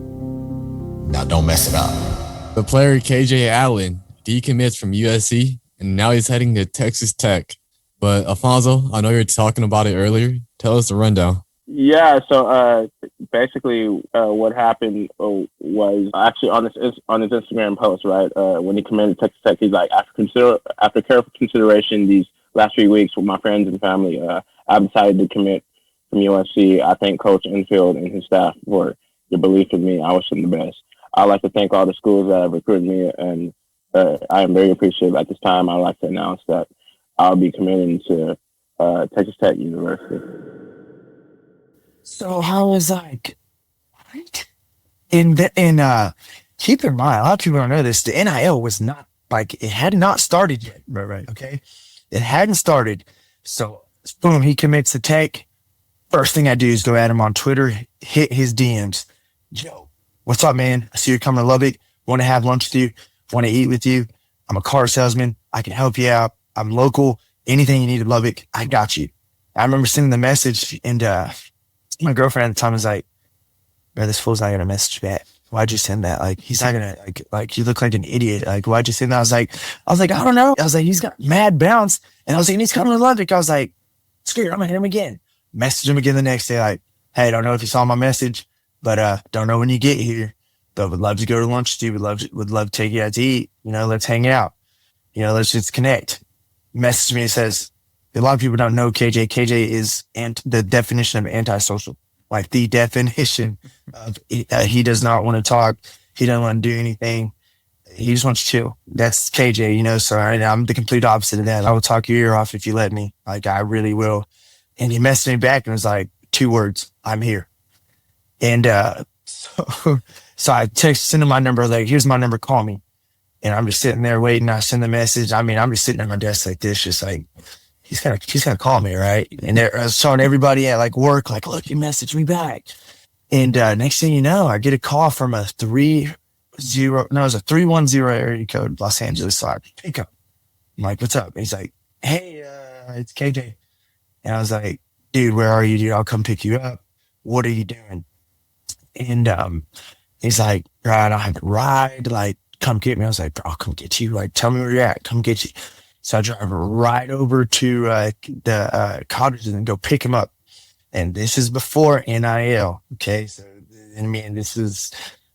don't mess it up. The player KJ Allen decommits from USC, and now he's heading to Texas Tech. But Alfonso, I know you were talking about it earlier. Tell us the rundown. Yeah, so basically what happened was actually on his Instagram post, right? When he committed to Texas Tech, he's like, after careful consideration these last 3 weeks with my friends and family, I decided to commit from USC. I thank Coach Enfield and his staff for your belief in me. I wish them the best. I'd like to thank all the schools that have recruited me, and I am very appreciative. At this time, I'd like to announce that I'll be committing to Texas Tech University. So I was like, what? And keep in mind, a lot of people don't know this. The NIL was not it had not started yet. Right. Okay. It hadn't started. So boom, he commits to Tech. First thing I do is go at him on Twitter, hit his DMs. Yo, what's up, man? I see you're coming to Lubbock. Want to have lunch with you. Want to eat with you. I'm a car salesman. I can help you out. I'm local. Anything you need in Lubbock, I got you. I remember sending the message, and my girlfriend at the time was like, bro, this fool's not going to message back. Why'd you send that? Like, he's not going to, like, you look like an idiot. Like, why'd you send that? I was like, I don't know. I was like, he's got mad bounce. And I was like, he's coming to Lubbock. I was like, screw it, I'm going to hit him again. Message him again the next day. Like, hey, don't know if you saw my message, but don't know when you get here. But would love to go to lunch with you. Would love to take you out to eat. Let's hang out. Let's just connect. Message me and says, a lot of people don't know KJ. KJ is the definition of antisocial. Like the definition of he does not want to talk. He doesn't want to do anything. He just wants to chill. That's KJ, so I'm the complete opposite of that. I will talk your ear off if you let me. Like, I really will. And he messaged me back and was like, 2 words, I'm here. And so I sent him my number, like, here's my number, call me. And I'm just sitting there waiting. I send the message. I mean, I'm just sitting at my desk like this, just like, he's gonna call me, right? And I was showing everybody at like work, like, look, he messaged me back. And next thing you know, I get a call from a 310 area code, Los Angeles. So I pick up. I'm like, what's up? And he's like, hey, it's KJ. And I was like, dude, where are you, dude? I'll come pick you up. What are you doing? And he's like, right, I have to ride. Like, come get me. I was like, bro, I'll come get you. Like, tell me where you're at. Come get you. So I drive right over to the cottages and go pick him up. And this is before NIL. Okay. So I mean, this is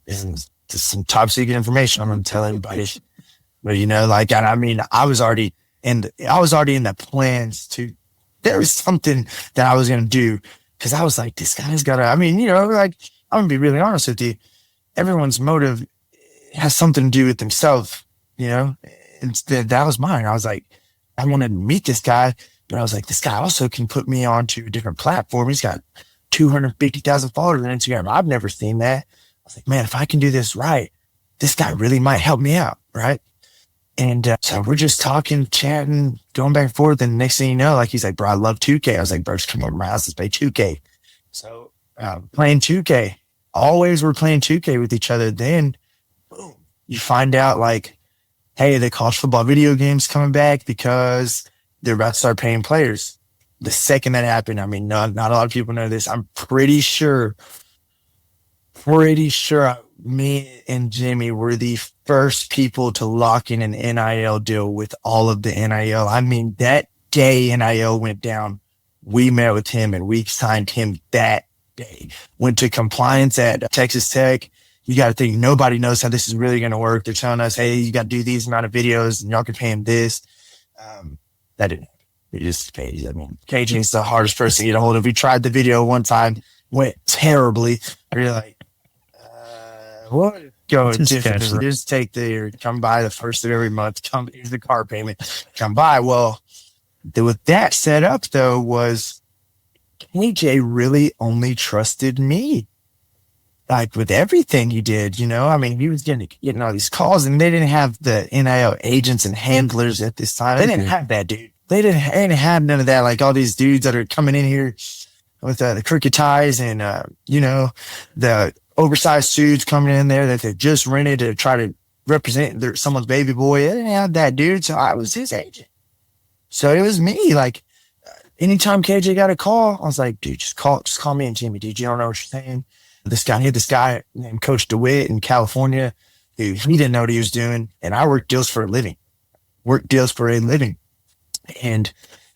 just some top secret information. I'm going to tell everybody. But, like, I mean, I was already in the plans to, there was something that I was going to do because I was like, this guy's got to, I mean, like, I'm going to be really honest with you. Everyone's motive has something to do with themselves, and that was mine. I was like, I wanted to meet this guy, but I was like, this guy also can put me onto a different platform. He's got 250,000 followers on Instagram. I've never seen that. I was like, man, if I can do this right, this guy really might help me out, right? And so we're just talking, chatting, going back and forth. And next thing you know, like, he's like, bro, I love 2K. I was like, bro, just come over to my house, let's play 2K. So playing 2K. Always we're playing 2K with each other. Then, boom, you find out, like, hey, the college football video game's coming back because they're about to start paying players. The second that happened, I mean, not a lot of people know this. I'm pretty sure me and Jimmy were the first people to lock in an NIL deal with all of the NIL. I mean, that day NIL went down, we met with him and we signed him that day. Went to compliance at Texas Tech. You got to think, nobody knows how this is really going to work. They're telling us, hey, you got to do these amount of videos and y'all can pay him this. That didn't happen. He just paid. I mean, KJ's the hardest person to get a hold of. We tried the video one time, went terribly. We're like, what? Go just take come by the first of every month. Here's the car payment. Come by. Well, with that set up though, was KJ really only trusted me. Like with everything he did, I mean, he was getting all these calls, and they didn't have the NIL agents and handlers at this time. They didn't have that, dude. They didn't have none of that. Like all these dudes that are coming in here with the crooked ties and, the oversized suits coming in there that they just rented to try to represent someone's baby boy. They didn't have that, dude. So I was his agent. So it was me. Like anytime KJ got a call, I was like, dude, just call me and Jimmy, dude. You don't know what you're saying. He had this guy named Coach DeWitt in California who he didn't know what he was doing. And I worked deals for a living. And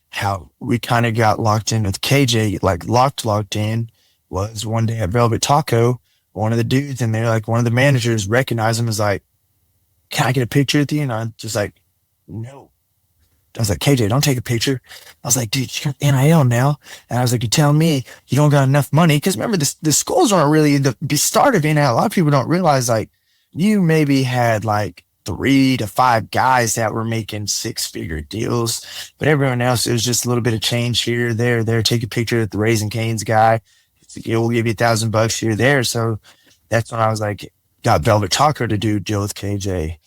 how we kind of got locked in with KJ, like locked in, was one day at Velvet Taco. One of the dudes in there, like one of the managers, recognized him as like, can I get a picture with you? And I'm just like, no. I was like, KJ, don't take a picture. I was like, dude, you got NIL now. And I was like, you're telling me you don't got enough money? Because remember, the schools aren't really the start of NIL. A lot of people don't realize, like, you maybe had like 3 to 5 guys that were making 6-figure deals, but everyone else, it was just a little bit of change here, there. Take a picture with the Raising Cane's guy. We'll give you $1,000 here, there. So that's when I was like, got Velvet Taco to do a deal with KJ.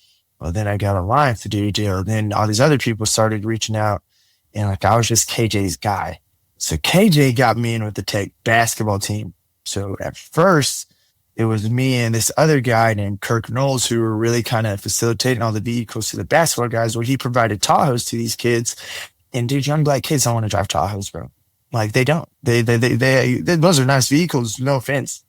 Well, then I got Alliance to do a deal. Then all these other people started reaching out, and like I was just KJ's guy. So KJ got me in with the Tech basketball team. So at first, it was me and this other guy named Kirk Knowles who were really kind of facilitating all the vehicles to the basketball guys, where he provided Tahoes to these kids. And dude, young black kids don't want to drive Tahoes, bro. Like they don't. They those are nice vehicles, no offense.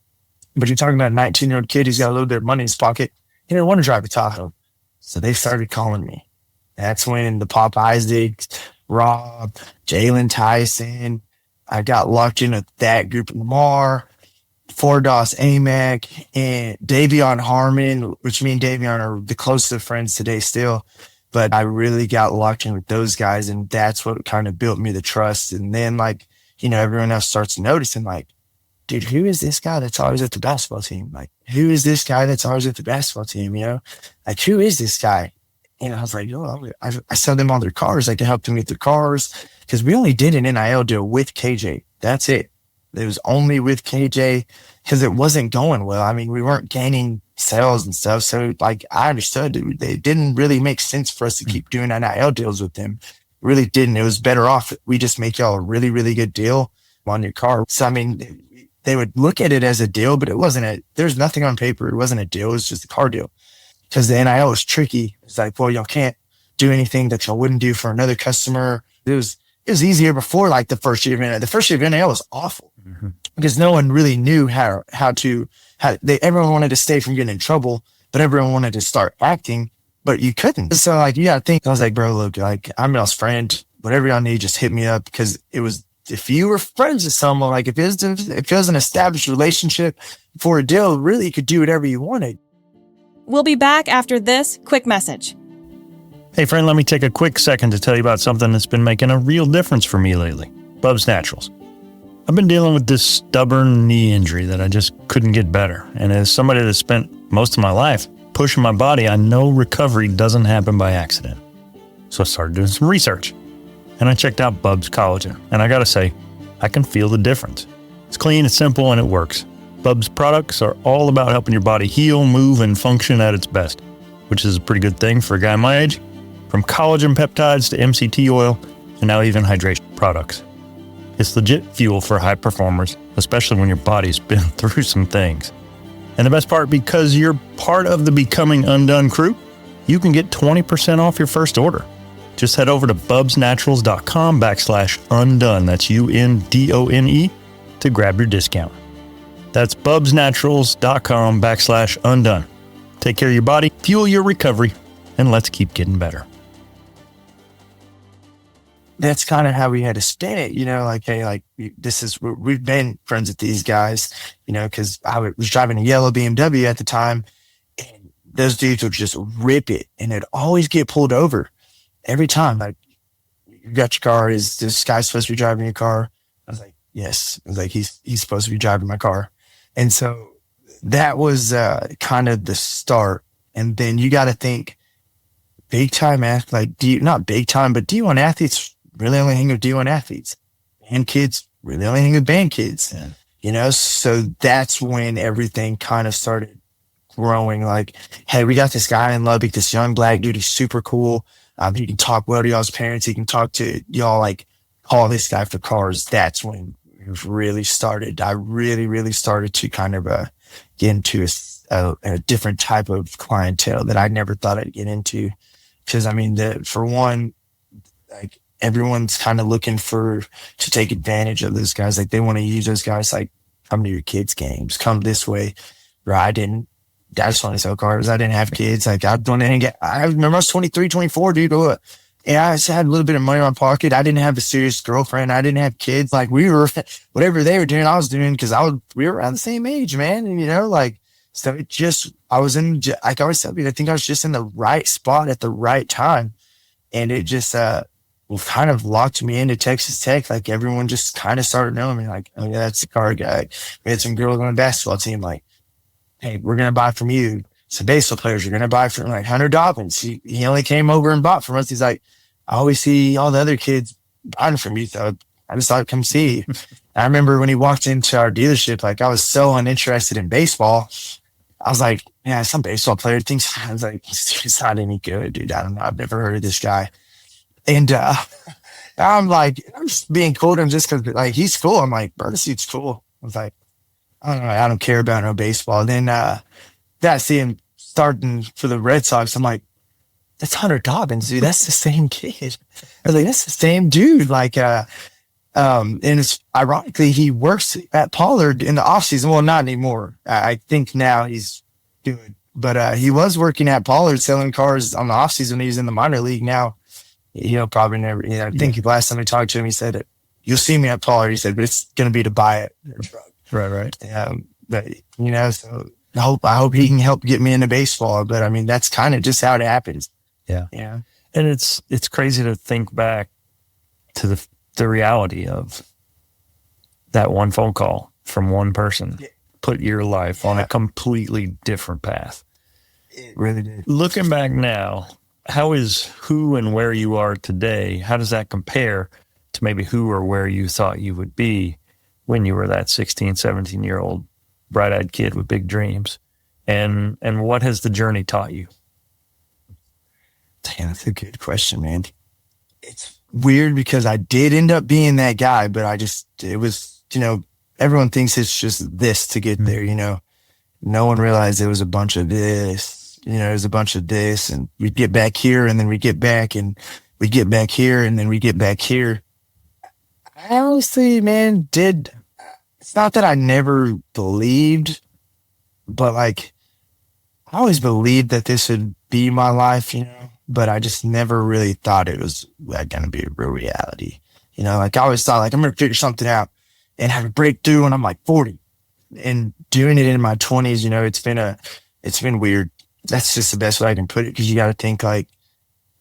But you're talking about a 19-year-old kid who's got a little bit of money in his pocket. He didn't want to drive a Tahoe. So they started calling me. That's when the Pop Isaacs, Rob, Jalen Tyson, I got locked in with that group of Lamar, Fordos Amac, and Davion Harmon, which me and Davion are the closest of friends today still. But I really got locked in with those guys, and that's what kind of built me the trust. And then, like, everyone else starts noticing, like, dude, who is this guy that's always at the basketball team? Like, who is this guy that's always at the basketball team, Like, who is this guy? And I was like, I sell them all their cars, like to help them get their cars. Because we only did an NIL deal with KJ. That's it. It was only with KJ because it wasn't going well. I mean, we weren't gaining sales and stuff. So, like, I understood it didn't really make sense for us to keep doing NIL deals with them. It really didn't. It was better off. We just make y'all a really, really good deal on your car. So, I mean, they would look at it as a deal, but it wasn't there's nothing on paper. It wasn't a deal. It was just a car deal. Because the NIL was tricky. It's like, well, y'all can't do anything that y'all wouldn't do for another customer. It was easier before, like, the first year of NIL. The first year of NIL was awful because no one really knew how everyone wanted to stay from getting in trouble, but everyone wanted to start acting, but you couldn't. So, like, you got to think. I was like, bro, look, like, I'm y'all's friend. Whatever y'all need, just hit me up, because it was if you were friends with someone, like if it was an established relationship for a deal, really you could do whatever you wanted. We'll be back after this quick message. Hey friend, let me take a quick second to tell you about something that's been making a real difference for me lately. Bubs Naturals. I've been dealing with this stubborn knee injury that I just couldn't get better. And as somebody that spent most of my life pushing my body, I know recovery doesn't happen by accident. So I started doing some research. And I checked out Bubs Collagen. And I gotta say, I can feel the difference. It's clean, it's simple, and it works. Bubs products are all about helping your body heal, move, and function at its best, which is a pretty good thing for a guy my age. From collagen peptides to MCT oil, and now even hydration products. It's legit fuel for high performers, especially when your body's been through some things. And the best part, because you're part of the Becoming UnDone crew, you can get 20% off your first order. Just head over to bubsnaturals.com/undone. That's UNDONE to grab your discount. That's bubsnaturals.com/undone. Take care of your body, fuel your recovery, and let's keep getting better. That's kind of how we had to spin it, like, hey, like we've been friends with these guys, because I was driving a yellow BMW at the time, and those dudes would just rip it, and it'd always get pulled over every time. Like, you got your car? Is this guy supposed to be driving your car? I was like, yes. I was like, he's supposed to be driving my car. And so that was kind of the start. And then you got to think big time not big time, but D1 athletes really only hang with D1 athletes. Band kids really only hang with band kids. Yeah. So that's when everything kind of started growing. Like, hey, we got this guy in Lubbock, this young black dude. He's super cool. He can talk well to y'all's parents. He can talk to y'all, like, call this guy for cars. That's when it really started. I really, really started to kind of get into a different type of clientele that I never thought I'd get into. Because, I mean, for one, like, everyone's kind of looking to take advantage of those guys. Like, they want to use those guys, like, come to your kids' games, come this way. Where I just want to sell cars. I didn't have kids. Like, I remember I was 23, 24, dude. Yeah, I just had a little bit of money in my pocket. I didn't have a serious girlfriend. I didn't have kids. Like, we were, whatever they were doing, I was doing, because we were around the same age, man. And, so it just, I was in, like I always tell people, I think I was just in the right spot at the right time. And it just, kind of locked me into Texas Tech. Like, everyone just kind of started knowing me, like, oh yeah, that's the car guy. We had some girls on the basketball team, like, hey, we're going to buy from you. Some baseball players are going to buy from, like, Hunter Dobbins. He only came over and bought from us. He's like, I always see all the other kids buying from you, so I just thought I'd come see you. I remember when he walked into our dealership, like, I was so uninterested in baseball. I was like, yeah, some baseball player thinks, I was like, it's not any good, dude. I don't know. I've never heard of this guy. And I'm like, I'm just being cool to him just because, like, he's cool. I'm like, Birdseed's cool. I was like, I don't know. I don't care about no baseball. And then I see him starting for the Red Sox. I'm like, that's Hunter Dobbins, dude. That's the same kid. I was like, that's the same dude. Like, and it's ironically, he works at Pollard in the offseason. Well, not anymore. I think now he's doing, but he was working at Pollard selling cars on the offseason when he was in the minor league. Now, he'll probably never, I think last time I talked to him, he said, you'll see me at Pollard. He said, but it's going to be to buy it. Right. But, so I hope he can help get me into baseball. But I mean, that's kind of just how it happens. Yeah. Yeah. And it's crazy to think back to the reality of that one phone call from one person put your life on a completely different path. It really did. Looking back now, how is who and where you are today? How does that compare to maybe who or where you thought you would be when you were that 16, 17-year-old bright-eyed kid with big dreams? And what has the journey taught you? Damn, that's a good question, man. It's weird because I did end up being that guy, but it was, everyone thinks it's just this to get there, No one realized it was a bunch of this, it was a bunch of this, and we'd get back here, and then we'd get back, and we'd get back here, and then we'd get back here. I honestly, man, it's not that I never believed, but like, I always believed that this would be my life, but I just never really thought it was going to be a real reality. You know, like I always thought like I'm going to figure something out and have a breakthrough when I'm like 40. And doing it in my 20s, you know, it's been weird. That's just the best way I can put it. Cause you got to think like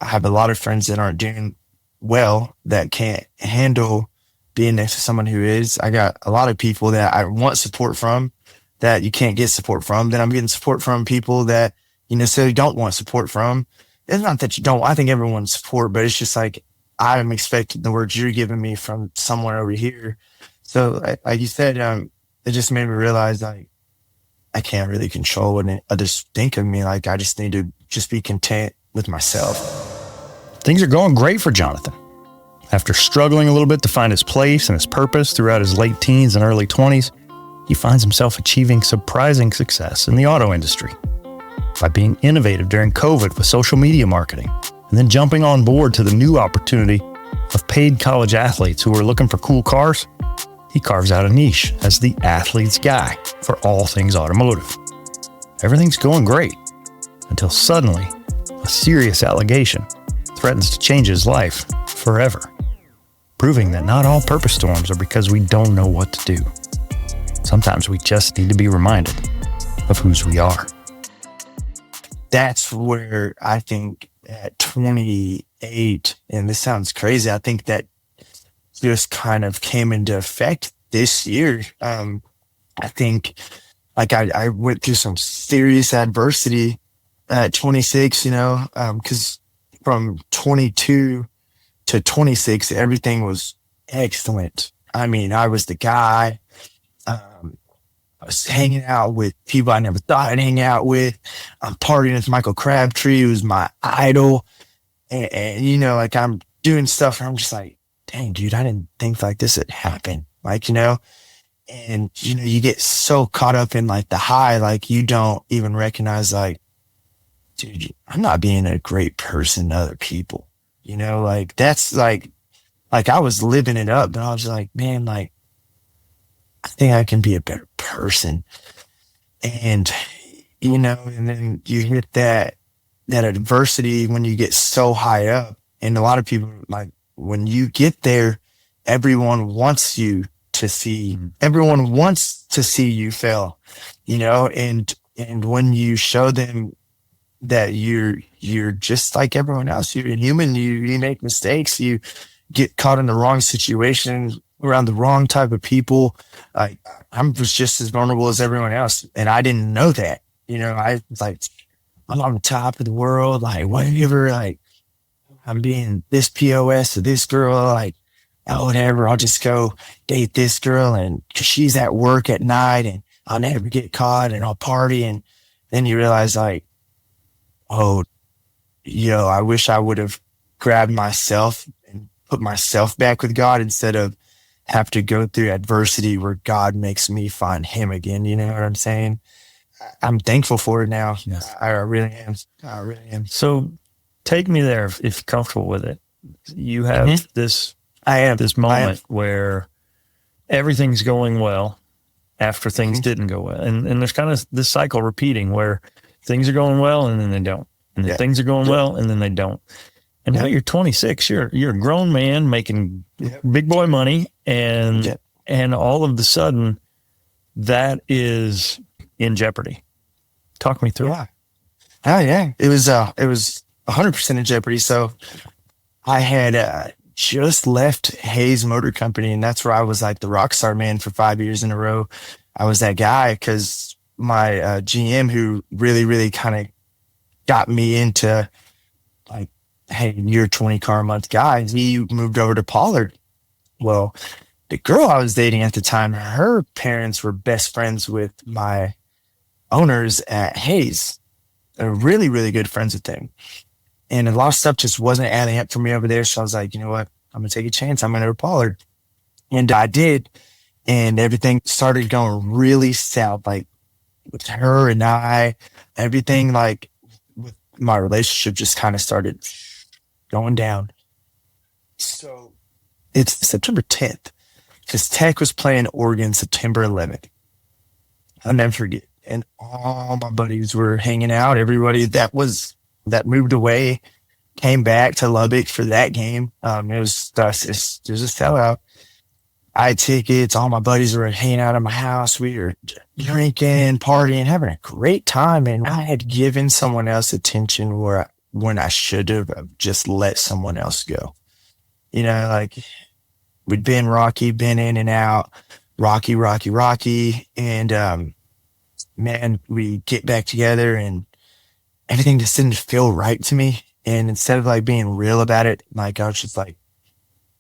I have a lot of friends that aren't doing well, that can't handle being next to someone who is. I got a lot of people that I want support from that you can't get support from. Then I'm getting support from people that you necessarily don't want support from. It's not that you don't. I think everyone wants support, but it's just like I'm expecting the words you're giving me from someone over here. So like you said, it just made me realize like I can't really control what others think of me. Like I just need to just be content with myself. Things are going great for Jonathan. After struggling a little bit to find his place and his purpose throughout his late teens and early 20s, he finds himself achieving surprising success in the auto industry by being innovative during COVID with social media marketing, and then jumping on board to the new opportunity of paid college athletes who are looking for cool cars. He carves out a niche as the athlete's guy for all things automotive. Everything's going great until suddenly a serious allegation threatens to change his life forever, proving that not all purpose storms are because we don't know what to do. Sometimes we just need to be reminded of whose we are. That's where I think at 28, and this sounds crazy, I think that just kind of came into effect this year. I think like I went through some serious adversity at 26, you know, because from 22 to 26, everything was excellent. I mean, I was the guy. I was hanging out with people I never thought I'd hang out with. I'm partying with Michael Crabtree, who's my idol. And you know, like I'm doing stuff and I'm just like, dang, dude, I didn't think like this would happen. Like, you know, and, you know, you get so caught up in like the high, like you don't even recognize like, dude, I'm not being a great person to other people. You know, like that's like I was living it up, but I was like, man, like, I think I can be a better person. And, you know, and then you hit that adversity when you get so high up. And a lot of people, like, when you get there, everyone wants you to see, everyone wants to see you fail, you know, and when you show them that you're just like everyone else, you're a human, you make mistakes, you get caught in the wrong situation, around the wrong type of people. Like I was just as vulnerable as everyone else. And I didn't know that, you know, I was like, I'm on the top of the world. Like whatever, like I'm being this POS to this girl, like, oh, whatever. I'll just go date this girl. And cause she's at work at night and I'll never get caught and I'll party. And then you realize like, oh, you know, I wish I would have grabbed myself and put myself back with God instead of have to go through adversity where God makes me find him again. You know what I'm saying? I'm thankful for it now. Yes. I really am. I really am. So take me there if you're comfortable with it. You have this moment where everything's going well after things didn't go well. And there's kind of this cycle repeating where things are going well and then they don't. And then things are going well and then they don't. And now you're 26, you're a grown man making big boy money, and all of a sudden that is in jeopardy. Talk me through it. Oh yeah. It was 100% in jeopardy. So I had just left Hayes Motor Company, and that's where I was like the rock star man for 5 years in a row. I was that guy because my GM, who really, really kind of got me into like, hey, you're a 20 car a month guy. He moved over to Pollard. Well, the girl I was dating at the time, her parents were best friends with my owners at Hayes. They're really, really good friends with them. And a lot of stuff just wasn't adding up for me over there. So I was like, you know what? I'm going to take a chance. I'm going to go to Pollard. And I did. And everything started going really south. Like with her and I, everything like with my relationship just kind of started going down. So it's September 10th because Tech was playing Oregon September 11th. I'll never forget. And all my buddies were hanging out. Everybody that moved away came back to Lubbock for that game. It was a sellout. I had tickets. All my buddies were hanging out at my house. We were drinking, partying, having a great time. And I had given someone else attention when I should have just let someone else go. You know, like we'd been been in and out, rocky. And, man, we get back together and everything just didn't feel right to me. And instead of like being real about it, like I was just like,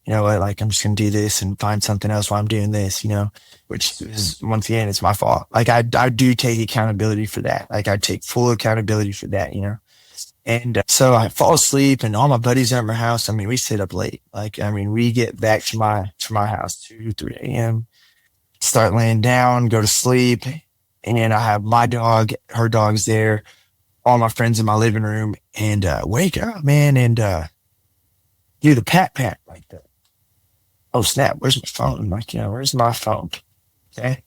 you know what, like I'm just going to do this and find something else while I'm doing this, you know, which is, once again, it's my fault. Like I do take accountability for that. Like I take full accountability for that, you know? And so I fall asleep and all my buddies are at my house. I mean, we sit up late. Like, I mean, we get back to my house 2, 3 a.m., start laying down, go to sleep. And I have my dog, her dog's there, all my friends in my living room, and wake up, man, and do the pat like that. Oh snap, where's my phone? I'm like, you know, where's my phone? Okay.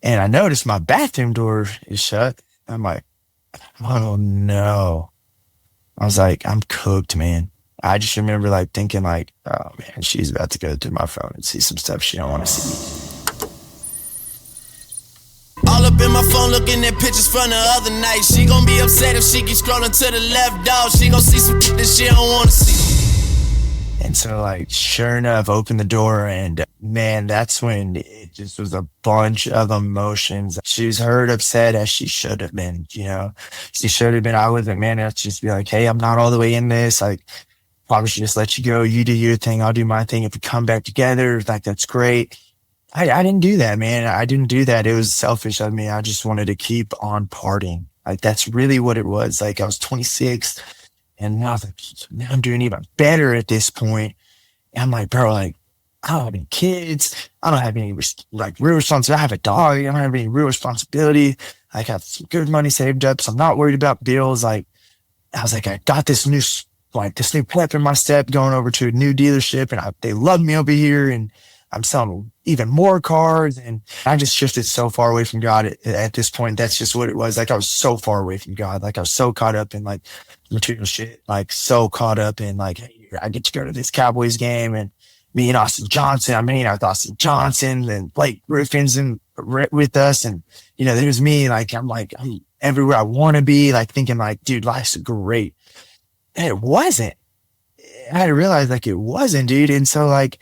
And I noticed my bathroom door is shut. I'm like, oh no. I was like, I'm cooked, man. I just remember like thinking like, oh man, she's about to go through my phone and see some stuff she don't want to see. All up in my phone looking at pictures from the other night. She gon' be upset if she keeps scrolling to the left, dog. She gon' see some that she don't wanna see. And so like, sure enough, opened the door and man, that's when it just was a bunch of emotions. She was hurt, upset as she should have been, you know, she should have been. I wasn't man enough to just be like, hey, I'm not all the way in this. Like probably should just let you go. You do your thing. I'll do my thing. If we come back together, like, that's great. I didn't do that, man. I didn't do that. It was selfish of me. I just wanted to keep on partying. Like that's really what it was. Like I was 26 and now I'm doing even better at this point. And I'm like, bro, like I don't have any kids. I don't have any real responsibility. I have a dog. I don't have any real responsibility. I got some good money saved up, so I'm not worried about bills. Like I was like, I got this new pep in my step going over to a new dealership, and they love me over here, and I'm selling even more cars. And I just shifted so far away from God at this point. That's just what it was. Like I was so far away from God. Like I was so caught up in like material shit, like so caught up in like, hey, I get to go to this Cowboys game and me and Austin Johnson. I mean, with Austin Johnson and Blake Griffin's with us. And, you know, there's me, like, I'm everywhere I want to be, like thinking like, dude, life's great. And it wasn't. I had to realize like it wasn't, dude. And so like,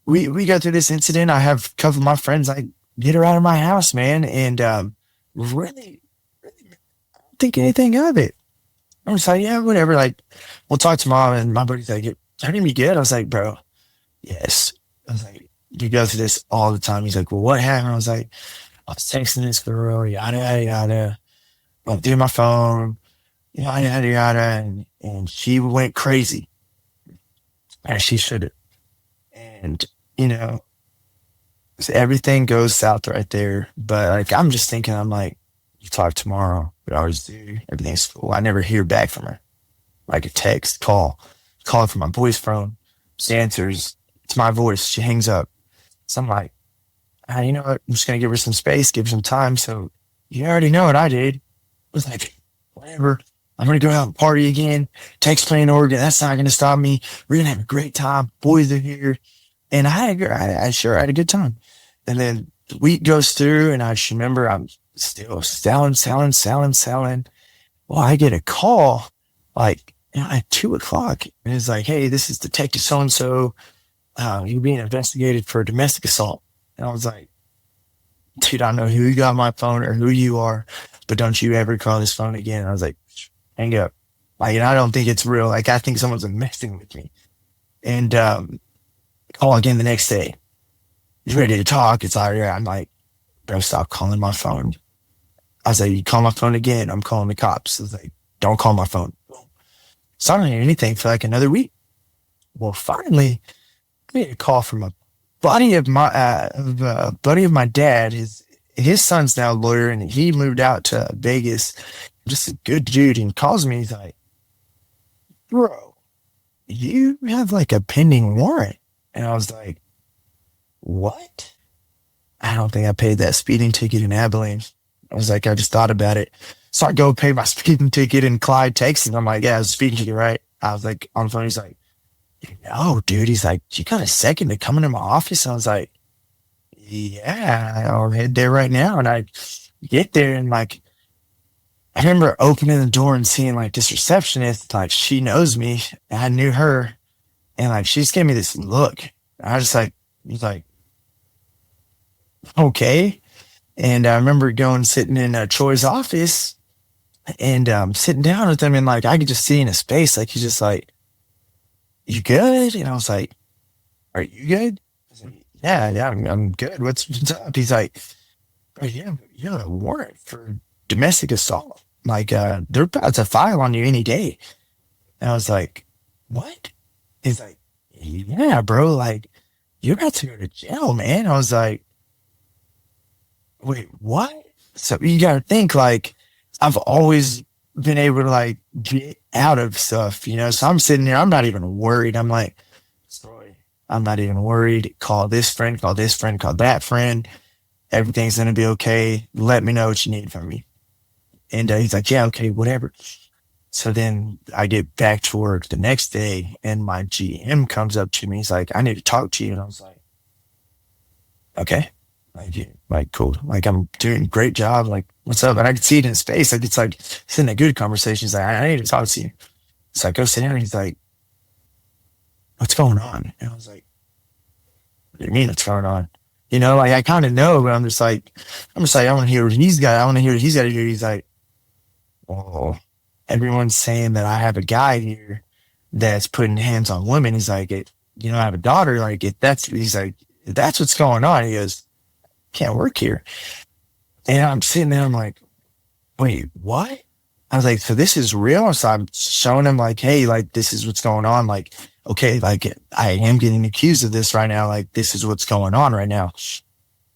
we go through this incident. I have a couple of my friends like get her out of my house, man. And really don't think anything of it. I'm just like, yeah, whatever. Like, we'll talk to mom. And my buddy's like, everything be good? I was like, bro, yes. I was like, you go through this all the time. He's like, well, what happened? I was like, I was texting this girl, yada, yada. Went through my phone, yada, yada, yada. And she went crazy. As she should have. And, you know, so everything goes south right there. But like, I'm just thinking, I'm like, you talk tomorrow. We always do. Everything's cool. I never hear back from her. Like a text, call from my boy's phone. She answers. It's my voice. She hangs up. So I'm like, you know what? I'm just going to give her some space, give her some time. So you already know what I did. I was like, whatever. I'm going to go out and party again. Text playing Oregon. That's not going to stop me. We're going to have a great time. Boys are here. And I sure had a good time. And then the week goes through and I just remember I'm still selling. Well, I get a call like at 2:00. And it's like, hey, this is Detective so-and-so. You're being investigated for domestic assault. And I was like, dude, I don't know who got my phone or who you are, but don't you ever call this phone again. And I was like, hang up. Like, and I don't think it's real. Like, I think someone's messing with me. And call again the next day. He's ready to talk. It's like, I'm like, bro, stop calling my phone. I was like, you call my phone again, I'm calling the cops. I was like, don't call my phone. So I don't hear anything for like another week. Well, finally, I made a call from a buddy of my dad. His son's now a lawyer, and he moved out to Vegas. Just a good dude, and calls me. He's like, bro, you have like a pending warrant. And I was like, what? I don't think I paid that speeding ticket in Abilene. I was like, I just thought about it. So I go pay my speeding ticket in Clyde, Texas. I'm like, yeah, it was a speeding ticket, right? I was like, on the phone, he's like, no, dude. He's like, you got a second to come into my office? I was like, yeah, I'll head there right now. And I get there and like, I remember opening the door and seeing like this receptionist, like she knows me. I knew her. And like, she just gave me this look. I was just like, he's like, okay. And I remember going sitting in Troy's office and sitting down with him, and like I could just see in his face, like he's just like, "You good?" And I was like, "Are you good?" I was like, "Yeah, I'm good. What's up?" He's like, "Bro, you have a warrant for domestic assault. Like they're about to file on you any day." And I was like, "What?" He's like, "Yeah, bro. Like you're about to go to jail, man." I was like, "Wait, what?" So you gotta think, like, I've always been able to like get out of stuff, you know? So I'm sitting there, I'm not even worried. I'm like, sorry, I'm not even worried. Call this friend, call that friend. Everything's gonna be okay. Let me know what you need from me. And he's like, yeah, okay, whatever. So then I get back to work the next day and my GM comes up to me. He's like, I need to talk to you. And I was like, okay. Like, cool. Like, I'm doing a great job. Like, what's up? And I could see it in his face. Like, it's like, it's in a good conversation. He's like, I need to talk to you. So I go sit down and he's like, what's going on? And I was like, what do you mean what's going on? You know, like, I kind of know, but I'm just like, I want to hear what he's got. I want to hear what he's got to hear. He's like, oh, everyone's saying that I have a guy here that's putting hands on women. He's like, I have a daughter. Like, he's like, if that's what's going on. He goes, can't work here. And I'm sitting there, I'm like, wait, what? I was like, so this is real? So I'm showing him like, hey, like, this is what's going on. Like, okay, like, I am getting accused of this right now. Like, this is what's going on right now.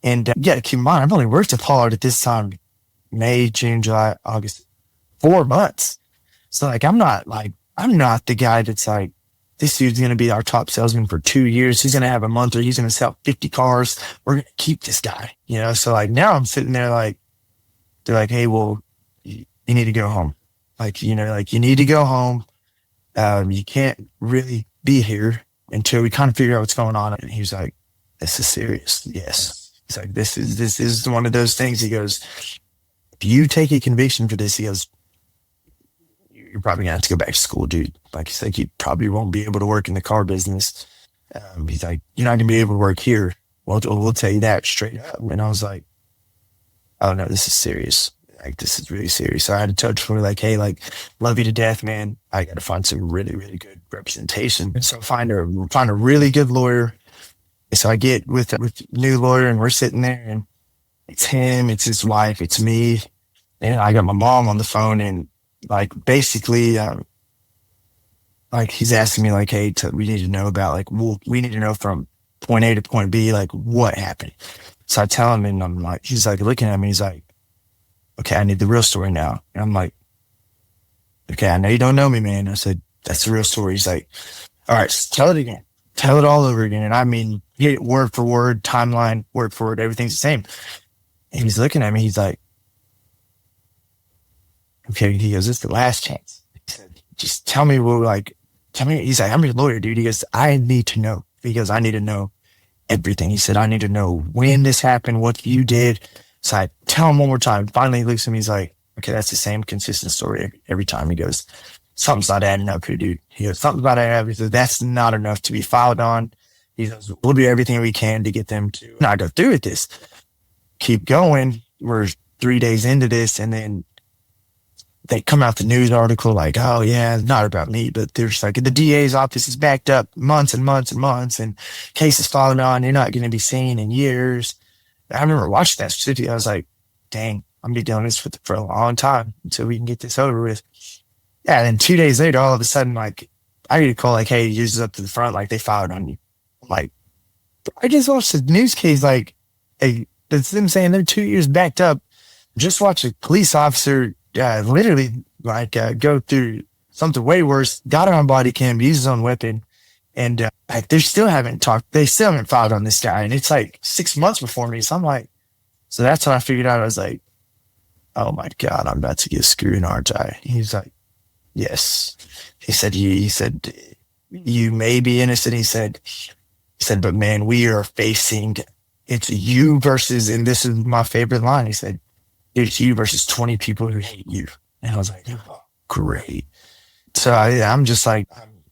And yeah, keep in mind, I've only worked at Pollard at this time, May, June, July, August, 4 months. So like, I'm not the guy that's like, this dude's going to be our top salesman for 2 years. He's going to have a month or he's going to sell 50 cars. We're going to keep this guy, you know? So like now I'm sitting there like, they're like, hey, well, you need to go home. Like, you know, like you need to go home. You can't really be here until we kind of figure out what's going on. And he was like, this is serious. Yes. He's like, this is one of those things. He goes, if you take a conviction for this, he goes, you're probably gonna have to go back to school, dude. Like he's like, you probably won't be able to work in the car business. He's like, you're not gonna be able to work here. Well, we'll tell you that straight up. And I was like, oh no, this is serious. Like this is really serious. So I had to touch for like, hey, like, love you to death, man. I got to find some really, really good representation. And so find a really good lawyer. So I get with new lawyer and we're sitting there and it's him, it's his wife, it's me. And I got my mom on the phone and like basically, like he's asking me like, hey, we need to know about like, we need to know from point A to point B, like what happened. So I tell him and I'm like, he's like looking at me, he's like, okay, I need the real story now. And I'm like, okay, I know you don't know me, man. I said, that's the real story. He's like, all right, tell it again. Tell it all over again. And I mean, word for word, timeline, word for word, everything's the same. And he's looking at me, he's like, okay, he goes, this is the last chance. He said, just tell me he's like, I'm your lawyer, dude. He goes, I need to know. He goes, I need to know everything. He said, I need to know when this happened, what you did. So I tell him one more time. Finally, he looks at me, he's like, okay, that's the same consistent story every time. He goes, something's not adding up here, dude. He goes, something's not adding up. He says, that's not enough to be filed on. He goes, we'll do everything we can to get them to not go through with this. Keep going. We're 3 days into this, and then they come out the news article like, oh yeah, it's not about me, but they're just like, the DA's office is backed up months and months and months, and cases following on, you're not going to be seen in years. I remember watching that specifically. I was like, dang, I'm gonna be doing this for a long time until we can get this over with. Yeah, and then 2 days later, all of a sudden, like, I get a call like, hey, yours is up to the front, like they filed on you. I'm like, I just watched the news case, like, hey, that's them saying they're 2 years backed up. Just watch a police officer literally like go through something way worse, got it on body cam, used his own weapon, and like they still haven't filed on this guy, and it's like 6 months before me. So I'm like, so that's when I figured out. I was like, oh my God, I'm about to get screwed, aren't I? He's like, Yes. He said, you may be innocent. He said, but man, we are facing, it's you versus, and this is my favorite line. He said, it's you versus 20 people who hate you. And I was like, oh, great. So I'm just like, I'm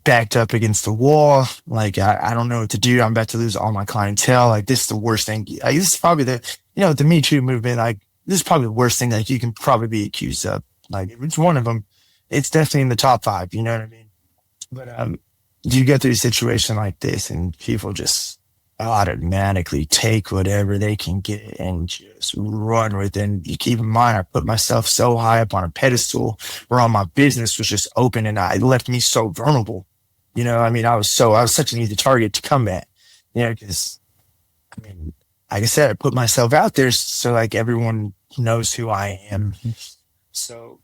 backed up against the wall. Like, I don't know what to do. I'm about to lose all my clientele. Like, this is the worst thing. This is probably the Me Too movement. Like, this is probably the worst thing that you can probably be accused of. Like, if it's one of them, it's definitely in the top 5. You know what I mean? But you get through a situation like this and people just automatically take whatever they can get and just run with it. And you keep in mind, I put myself so high up on a pedestal where all my business was just open, and it left me so vulnerable. You know, I mean, I was such an easy target to come at, you know, because, I mean, like I said, I put myself out there so like everyone knows who I am. So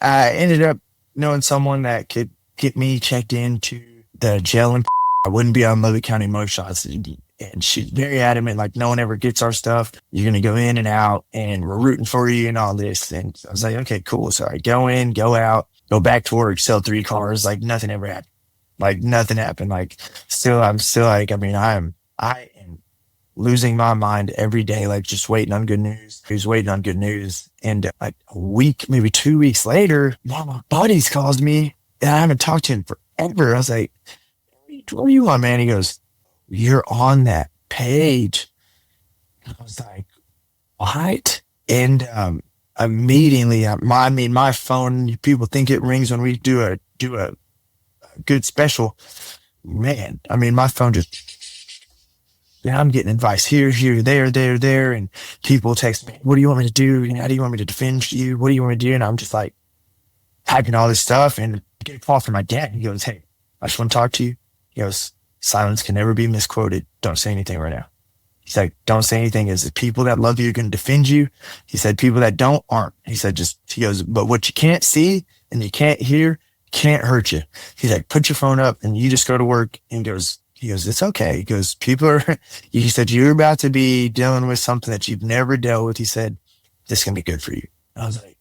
I ended up knowing someone that could get me checked into the jail, and I wouldn't be on Lovett County mugshots. And she's very adamant, like, no one ever gets our stuff. You're going to go in and out, and we're rooting for you and all this. And I was like, okay, cool. So I go in, go out, go back to work, sell 3 cars. Like, nothing ever happened. Like, nothing happened. Like, I'm still like, I mean, I am losing my mind every day, like, just waiting on good news. Who's waiting on good news? And like a week, maybe 2 weeks later, one of my buddies calls me, and I haven't talked to him forever. I was like, what are you on, man? He goes, you're on that page. And I was like, what? And immediately, my phone, people think it rings when we do a good special. Man, I mean, my phone just, yeah, I'm getting advice here, there. And people text me, what do you want me to do? How do you want me to defend you? What do you want me to do? And I'm just like typing all this stuff, and I get a call from my dad. He goes, hey, I just want to talk to you. He goes, silence can never be misquoted. Don't say anything right now. He's like, don't say anything. Is the people that love you are going to defend you? He said, people that don't aren't. He said, he goes, but what you can't see and you can't hear can't hurt you. He's like, put your phone up and you just go to work. And he goes, it's okay. He goes, he said, you're about to be dealing with something that you've never dealt with. He said, this is going to be good for you. I was like,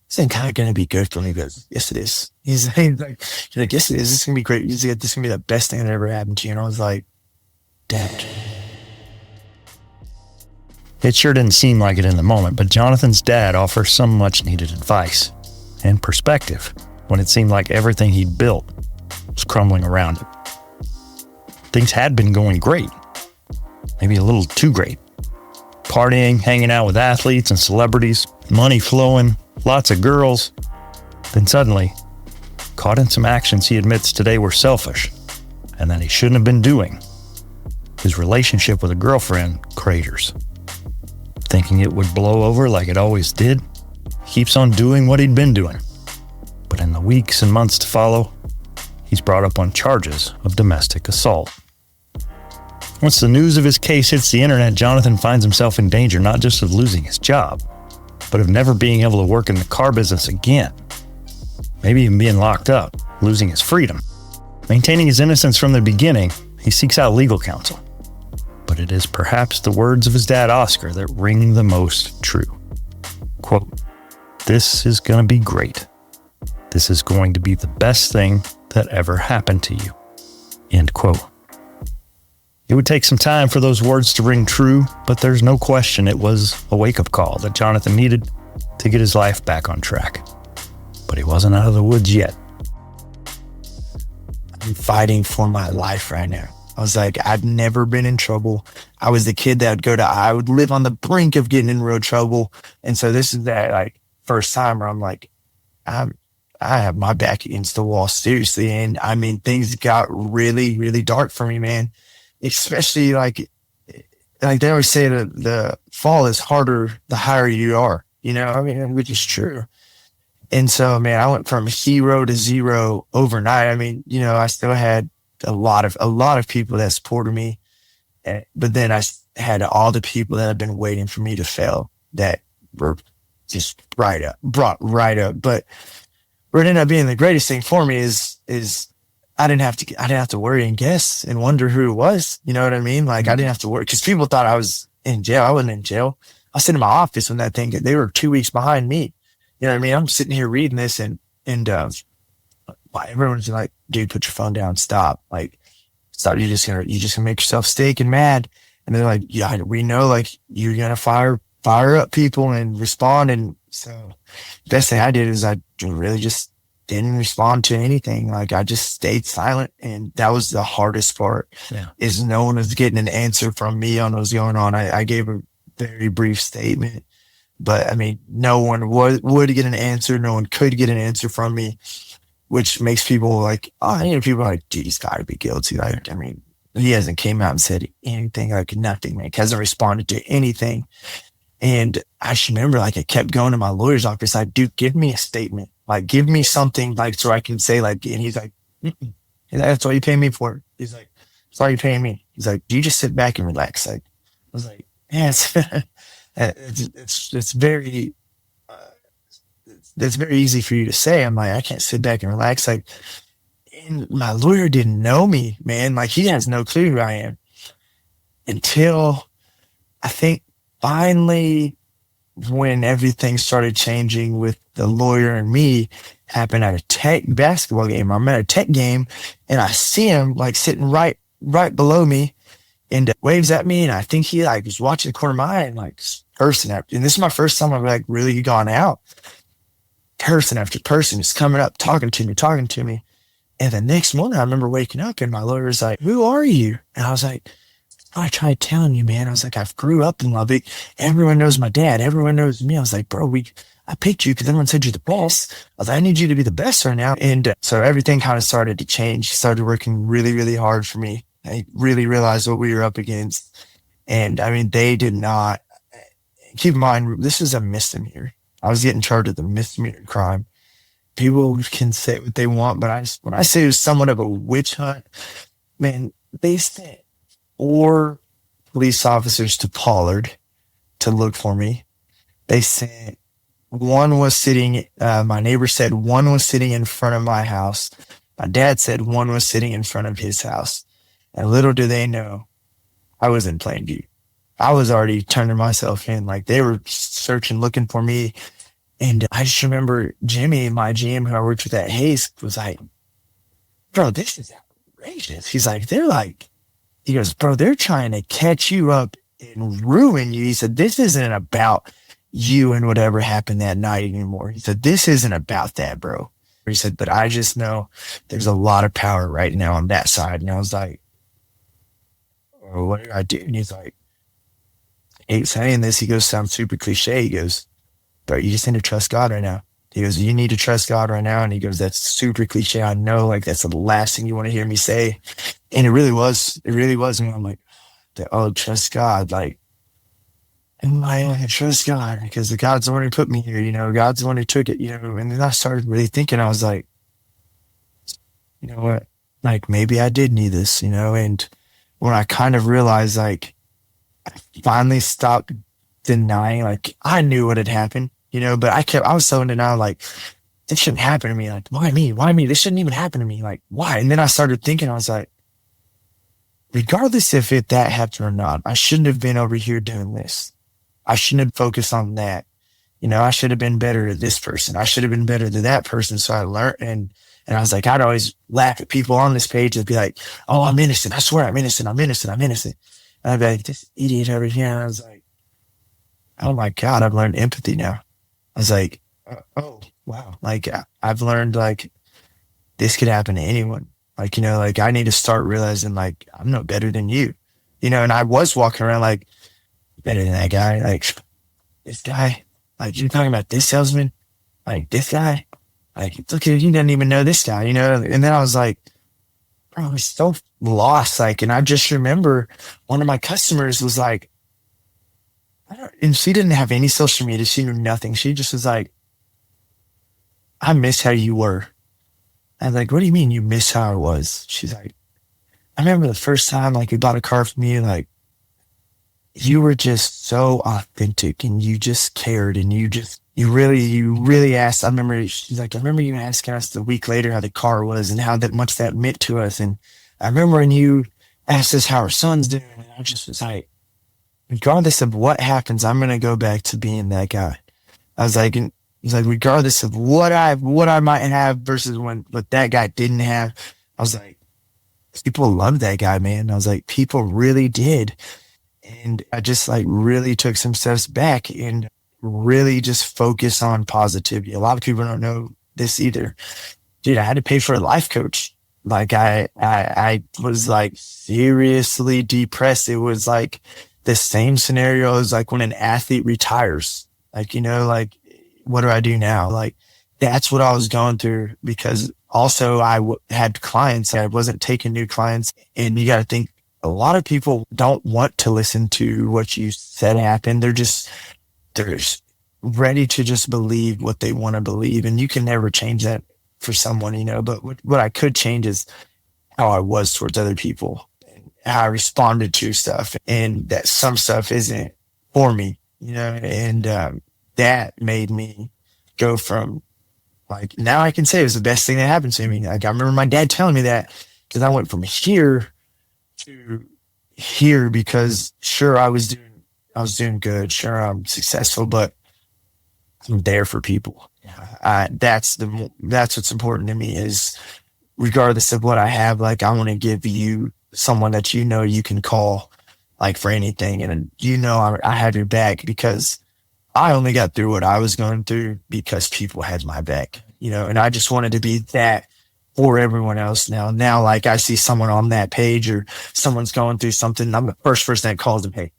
this ain't kind of going to be good for me. He goes, yes, it is. He's like, yes, it is. This is going to be great. He's like, this is going to be the best thing that ever happened to you. And I was like, Dad. It sure didn't seem like it in the moment, but Jonathan's dad offers some much needed advice and perspective when it seemed like everything he'd built was crumbling around him. Things had been going great, maybe a little too great. Partying, hanging out with athletes and celebrities, money flowing, lots of girls. Then suddenly, caught in some actions he admits today were selfish and that he shouldn't have been doing. His relationship with a girlfriend craters. Thinking it would blow over like it always did, he keeps on doing what he'd been doing. But in the weeks and months to follow, he's brought up on charges of domestic assault. Once the news of his case hits the internet, Jonathan finds himself in danger not just of losing his job, but of never being able to work in the car business again. Maybe even being locked up, losing his freedom. Maintaining his innocence from the beginning, he seeks out legal counsel. But it is perhaps the words of his dad, Oscar, that ring the most true. Quote, this is going to be great. This is going to be the best thing that ever happened to you. End quote. It would take some time for those words to ring true, but there's no question it was a wake-up call that Jonathan needed to get his life back on track. But he wasn't out of the woods yet. I'm fighting for my life right now. I was like, I've never been in trouble. I was the kid that I would live on the brink of getting in real trouble. And so this is that like first time where I'm like, I have my back against the wall, seriously. And I mean, things got really, really dark for me, man. Especially like they always say that the fall is harder the higher you are, you know, I mean, which is true. And so, man, I went from hero to zero overnight. I mean, you know, I still had a lot of people that supported me, but then I had all the people that have been waiting for me to fail that were just brought right up. But what ended up being the greatest thing for me is I didn't have to worry and guess and wonder who it was. You know what I mean? Like I didn't have to worry because people thought I was in jail. I wasn't in jail. I was sitting in my office when that thing, they were 2 weeks behind me. You know what I mean? I'm sitting here reading this and And everyone's like, dude, put your phone down, stop. Like, stop, you're just gonna make yourself steak and mad. And they're like, yeah, we know, like, you're gonna fire up people and respond. And so the best thing I did is I really just didn't respond to anything. Like, I just stayed silent. And that was the hardest part, is no one was getting an answer from me on what was going on. I gave a very brief statement, but I mean, no one would get an answer. No one could get an answer from me, which makes people like, people are like, dude, he's got to be guilty. Like, I mean, he hasn't came out and said anything, like nothing, like hasn't responded to anything. And I just remember, like, I kept going to my lawyer's office, like, dude, give me a statement, like, give me something, like, so I can say, like, and he's like, mm-mm. That's all you pay me for. He's like, that's all you paying me. He's like, do you just sit back and relax? Like, I was like, yes, it's very, that's very easy for you to say. I'm like, I can't sit back and relax. Like, and my lawyer didn't know me, man. Like, he has no clue who I am until I think finally when everything started changing with the lawyer and me happened at a Tech basketball game. I'm at a Tech game and I see him like sitting right below me and waves at me. And I think he like was watching the corner of my eye and like person after, and this is my first time I've like really gone out. Person after person is coming up, talking to me. And the next morning I remember waking up and my lawyer was like, who are you? And I was like, I tried telling you, man. I was like, I grew up in Lubbock. Everyone knows my dad. Everyone knows me. I was like, bro, I picked you because everyone said you're the best. I was like, I need you to be the best right now. And so everything kind of started to change. He started working really, really hard for me. I really realized what we were up against. And I mean, they did not, keep in mind, this is a misdemeanor. I was getting charged with a misdemeanor crime. People can say what they want, but when I say it was somewhat of a witch hunt, man, they sent 4 police officers to Pollard to look for me. They sent, one was sitting, my neighbor said one was sitting in front of my house. My dad said one was sitting in front of his house. And little do they know, I was in plain view. I was already turning myself in. Like, they were searching, looking for me. And I just remember Jimmy, my GM who I worked with at Hayes, was like, bro, this is outrageous. He's like, he goes, bro, they're trying to catch you up and ruin you. He said, this isn't about you and whatever happened that night anymore. He said, this isn't about that, bro. He said, but I just know there's a lot of power right now on that side. And I was like, well, what do I do? And he's like, ain't saying this. He goes, sounds super cliche. He goes, but you just need to trust God right now. He goes, you need to trust God right now. And he goes, that's super cliche. I know, like, that's the last thing you want to hear me say. And it really was. And I'm like, oh, trust God. Like, and I trust God because God's the one who put me here, God's the one who took it, And then I started really thinking, I was like, you know what? Like, maybe I did need this, And when I kind of realized, like, I finally stopped denying, like, I knew what had happened, but I was so in denial, like, this shouldn't happen to me. Like, why me? Why me? This shouldn't even happen to me. Like, why? And then I started thinking, I was like, regardless if that happened or not, I shouldn't have been over here doing this. I shouldn't have focused on that. I should have been better at this person. I should have been better than that person. So I learned, and I was like, I'd always laugh at people on this page and be like, oh, I'm innocent. I swear I'm innocent. I'm innocent. And I'd be like, this idiot over here. And I was like, oh my God, I've learned empathy now. I was like, oh, wow. Like, I've learned, like, this could happen to anyone. Like, like, I need to start realizing, like, I'm no better than you, and I was walking around like, better than that guy. Like, this guy, like, you're talking about this salesman, like, this guy, like, look at, you didn't even know this guy, And then I was like, bro, I was so lost. Like, and I just remember one of my customers was like, and she didn't have any social media. She knew nothing. She just was like, I miss how you were. I was like, what do you mean you miss how I was? She's like, I remember the first time, like, you bought a car for me, like, you were just so authentic and you just cared and you really asked. I remember, she's like, I remember you asking us the week later how the car was and how much that meant to us. And I remember when you asked us how our son's doing, and I just was like, regardless of what happens, I'm going to go back to being that guy. I was like, and He's like, regardless of what I might have versus what that guy didn't have, I was like, people loved that guy, man. I was like, people really did. And I just like really took some steps back and really just focus on positivity. A lot of people don't know this either. Dude, I had to pay for a life coach. Like I was like seriously depressed. It was like the same scenario as like when an athlete retires. Like, like, what do I do now? Like, that's what I was going through, because also I had clients. I wasn't taking new clients. And you got to think, a lot of people don't want to listen to what you said happened. They're ready to just believe what they want to believe. And you can never change that for someone, but what I could change is how I was towards other people, and how I responded to stuff, and that some stuff isn't for me, and that made me go from, like, now I can say it was the best thing that happened to me. Like, I remember my dad telling me that, because I went from here to here, because sure, I was doing good. Sure, I'm successful, but I'm there for people. That's what's important to me, is regardless of what I have, like, I want to give you someone that you can call, like, for anything. And I have your back, because I only got through what I was going through because people had my back, and I just wanted to be that for everyone else. Now, like, I see someone on that page or someone's going through something, I'm the first person that calls them, hey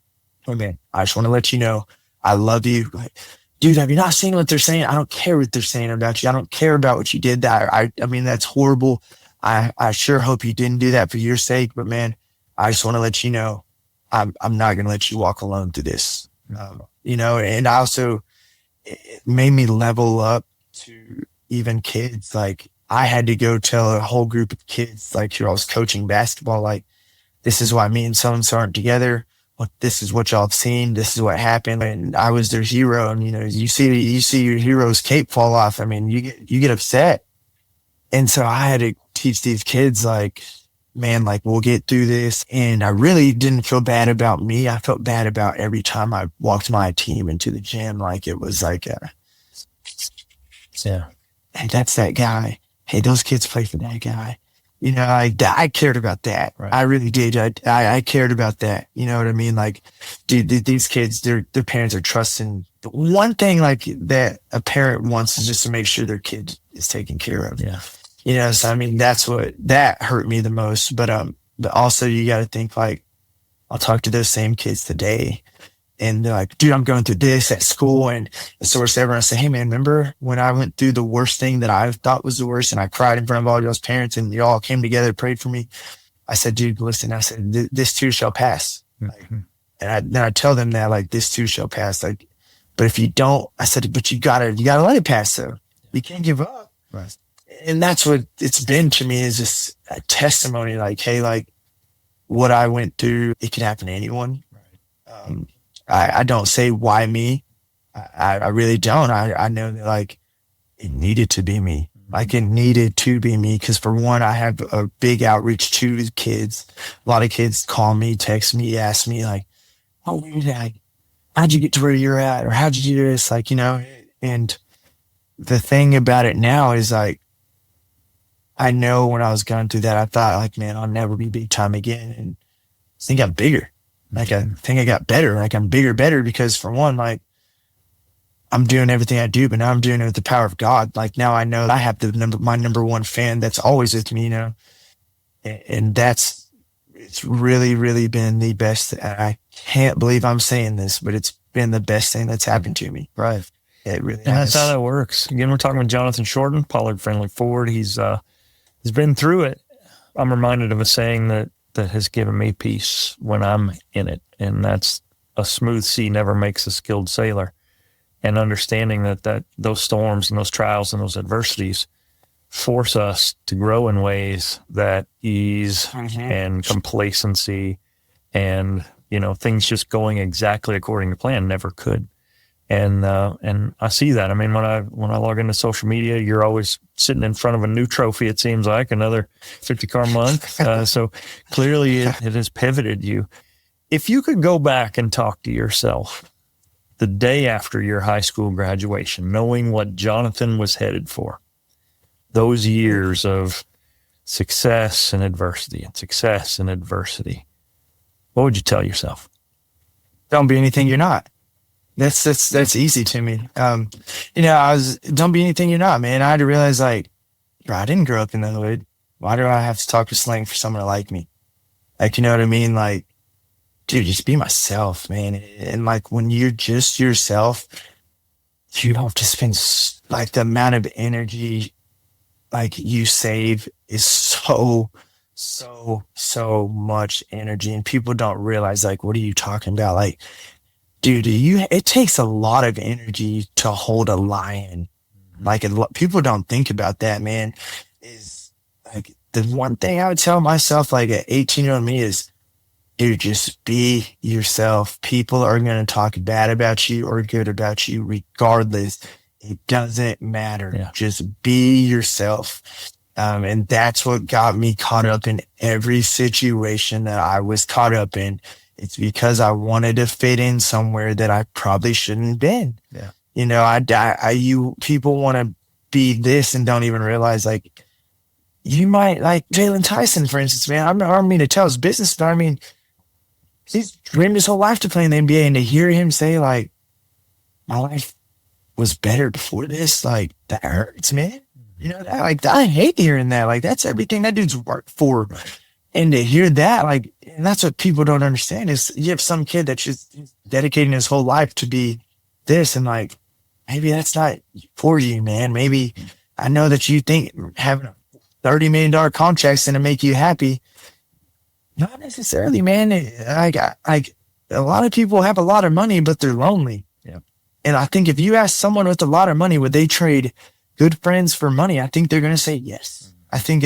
man, I just want to let you know I love you. Like, dude, have you not seen what they're saying? I don't care what they're saying about you. I don't care about what you did. I mean, that's horrible. I sure hope you didn't do that for your sake, but man, I just want to let you know I'm not going to let you walk alone through this. And also it made me level up to even kids. Like, I had to go tell a whole group of kids, like, here I was coaching basketball, like, this is why me and so-and-so aren't together. This is what y'all have seen. This is what happened. And I was their hero. And, you see your hero's cape fall off. I mean, you get upset. And so I had to teach these kids, like, man, like, we'll get through this. And I really didn't feel bad about me. I felt bad about every time I walked my team into the gym. Like, it was like, yeah, hey, that's that guy. Hey, those kids play for that guy. I cared about that. Right. I really did. I cared about that. You know what I mean? Like, dude, these kids, their parents are trusting. The one thing, like, that a parent wants is just to make sure their kid is taken care of. Yeah. So I mean, that hurt me the most. But also you got to think, like, I'll talk to those same kids today, and they're like, dude, I'm going through this at school. And so whatever. I say, hey man, remember when I went through the worst thing that I thought was the worst, and I cried in front of all y'all's parents, and y'all came together, prayed for me? I said, dude, listen, I said, this too shall pass. Mm-hmm. Like, then I tell them that, like, this too shall pass. Like, but if you don't, I said, but you gotta let it pass though. You can't give up. Right. And that's what it's been to me, is just a testimony. Like, hey, like, what I went through, it can happen to anyone. Right. I don't say why me. I really don't. I know that, like, it needed to be me. Like, it needed to be me, because for one, I have a big outreach to kids. A lot of kids call me, text me, ask me, like, oh, how'd you get to where you're at? Or how'd you do this? Like, and the thing about it now is, like, I know when I was going through that, I thought, like, man, I'll never be big time again. And I think I'm bigger. Like, I think I got better. Like, I'm better, because for one, like, I'm doing everything I do, but now I'm doing it with the power of God. Like, now I know I have my number one fan that's always with me, and it's really, really been the best. I can't believe I'm saying this, but it's been the best thing that's happened to me. Right. It really and has. That's how that works. Again, we're talking with Jonathan Shorten, Pollard Friendly Ford. He's been through it. I'm reminded of a saying that has given me peace when I'm in it. And that's, a smooth sea never makes a skilled sailor. And understanding that those storms and those trials and those adversities force us to grow in ways that ease and complacency and, things just going exactly according to plan never could. And I see that. I mean, when I log into social media, you're always sitting in front of a new trophy. It seems like another 50-car month. So clearly it has pivoted you. If you could go back and talk to yourself the day after your high school graduation, knowing what Jonathan was headed for, those years of success and adversity and success and adversity, what would you tell yourself? Don't be anything you're not. That's easy to me. Don't be anything you're not, man. I had to realize, like, bro, I didn't grow up in the hood. Why do I have to talk to slang for someone to like me? Like, you know what I mean? Like, dude, just be myself, man. And like, when you're just yourself, you don't have to spend like the amount of energy like you save is so much energy. And people don't realize, like, what are you talking about? Like, dude, it takes a lot of energy to hold a lion. Like, people don't think about that, man. Is like the one thing I would tell myself, like an 18-year-old me, is, dude, just be yourself. People are going to talk bad about you or good about you regardless. It doesn't matter. Yeah. Just be yourself. And that's what got me caught up in every situation that I was caught up in. It's because I wanted to fit in somewhere that I probably shouldn't have been. Yeah. You know, people want to be this and don't even realize, like, you might, like Jalen Tyson, for instance, man. I don't mean to tell his business, but I mean, he's dreamed his whole life to play in the NBA, and to hear him say, like, my life was better before this, like, that hurts, man. You know, I hate hearing that. Like, that's everything that dude's worked for. Right. And to hear that, like, and that's what people don't understand, is you have some kid that's just dedicating his whole life to be this, and like, maybe that's not for you, man. Maybe, I know that you think having a $30 million contract's going to make you happy. Not necessarily, man. Like, a lot of people have a lot of money, but they're lonely. Yeah. And I think if you ask someone with a lot of money, would they trade good friends for money? I think they're going to say yes. I think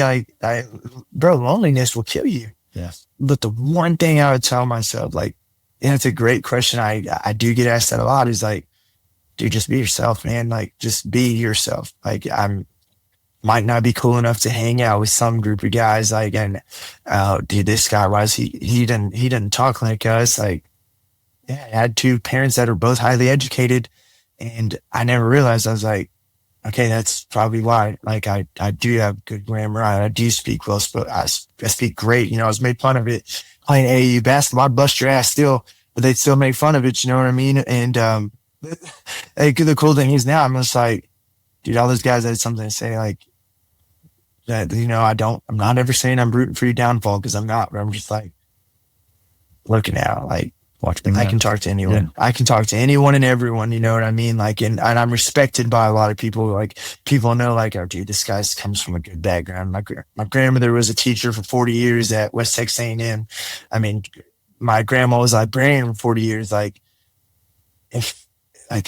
bro, loneliness will kill you. Yes. But the one thing I would tell myself, like, and it's a great question. I do get asked that a lot, is like, dude, just be yourself, man. Like, just be yourself. Like, might not be cool enough to hang out with some group of guys. Like, and, dude, this guy was, he didn't talk like us. Like, yeah, I had two parents that are both highly educated, and I never realized. I was like, okay, that's probably why. Like, I do have good grammar. I do speak well, but I speak great. You know, I was made fun of it playing AAU basketball. I'd bust your ass still, but they'd still make fun of it. You know what I mean? And, like, the cool thing is now I'm just like, dude, all those guys had something to say, like, that, you know, I'm not ever saying I'm rooting for your downfall, because I'm not, but I'm just like, looking out, like, I can talk to anyone. Yeah. I can talk to anyone and everyone, you know what I mean? Like, and I'm respected by a lot of people. Like, people know, like, oh, dude, this guy comes from a good background. My grandmother was a teacher for 40 years at West Texas A&M. I mean, my grandma was a librarian for 40 years. Like,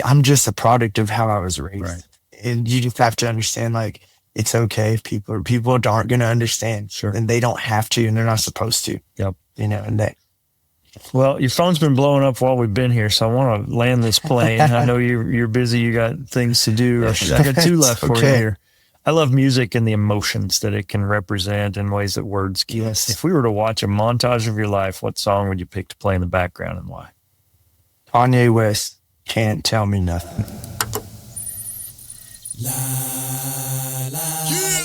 I'm just a product of how I was raised. Right. And you just have to understand, like, it's okay if people aren't going to understand. Sure. And they don't have to, and they're not supposed to. Yep. You know, and that. Well, your phone's been blowing up while we've been here, so I want to land this plane. I know you're busy. You got things to do. I got two left for you here. I love music and the emotions that it can represent in ways that words can't. Yes. If we were to watch a montage of your life, what song would you pick to play in the background, and why? Kanye West, Can't Tell Me Nothing. La, la,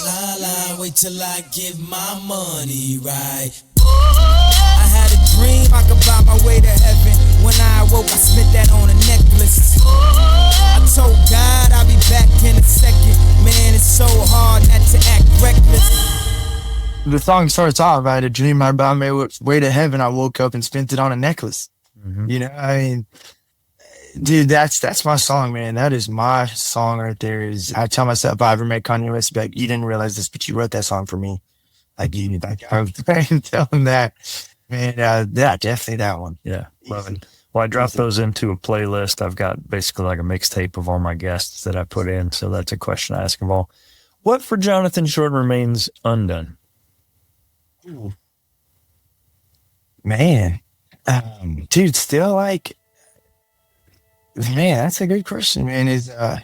la, la, wait till I get my money right. I had a dream I could buy my way to heaven. When I awoke, I spent that on a necklace. I told God I'll be back in a second. Man, it's so hard not to act reckless. The song starts off, I had a dream I bought my way to heaven. I woke up and spent it on a necklace. Mm-hmm. You know, I mean, dude, that's my song, man. That is my song right there. I tell myself, if I ever met Kanye West, like, you didn't realize this, but you wrote that song for me. Like, I was tell him that, man. Yeah, definitely that one. Yeah, love it. Well, I dropped those into a playlist. I've got basically like a mixtape of all my guests that I put in. So that's a question I ask them all. What for Jonathan Shorten remains undone? Ooh. Man, dude, still like, man, that's a good question, man. I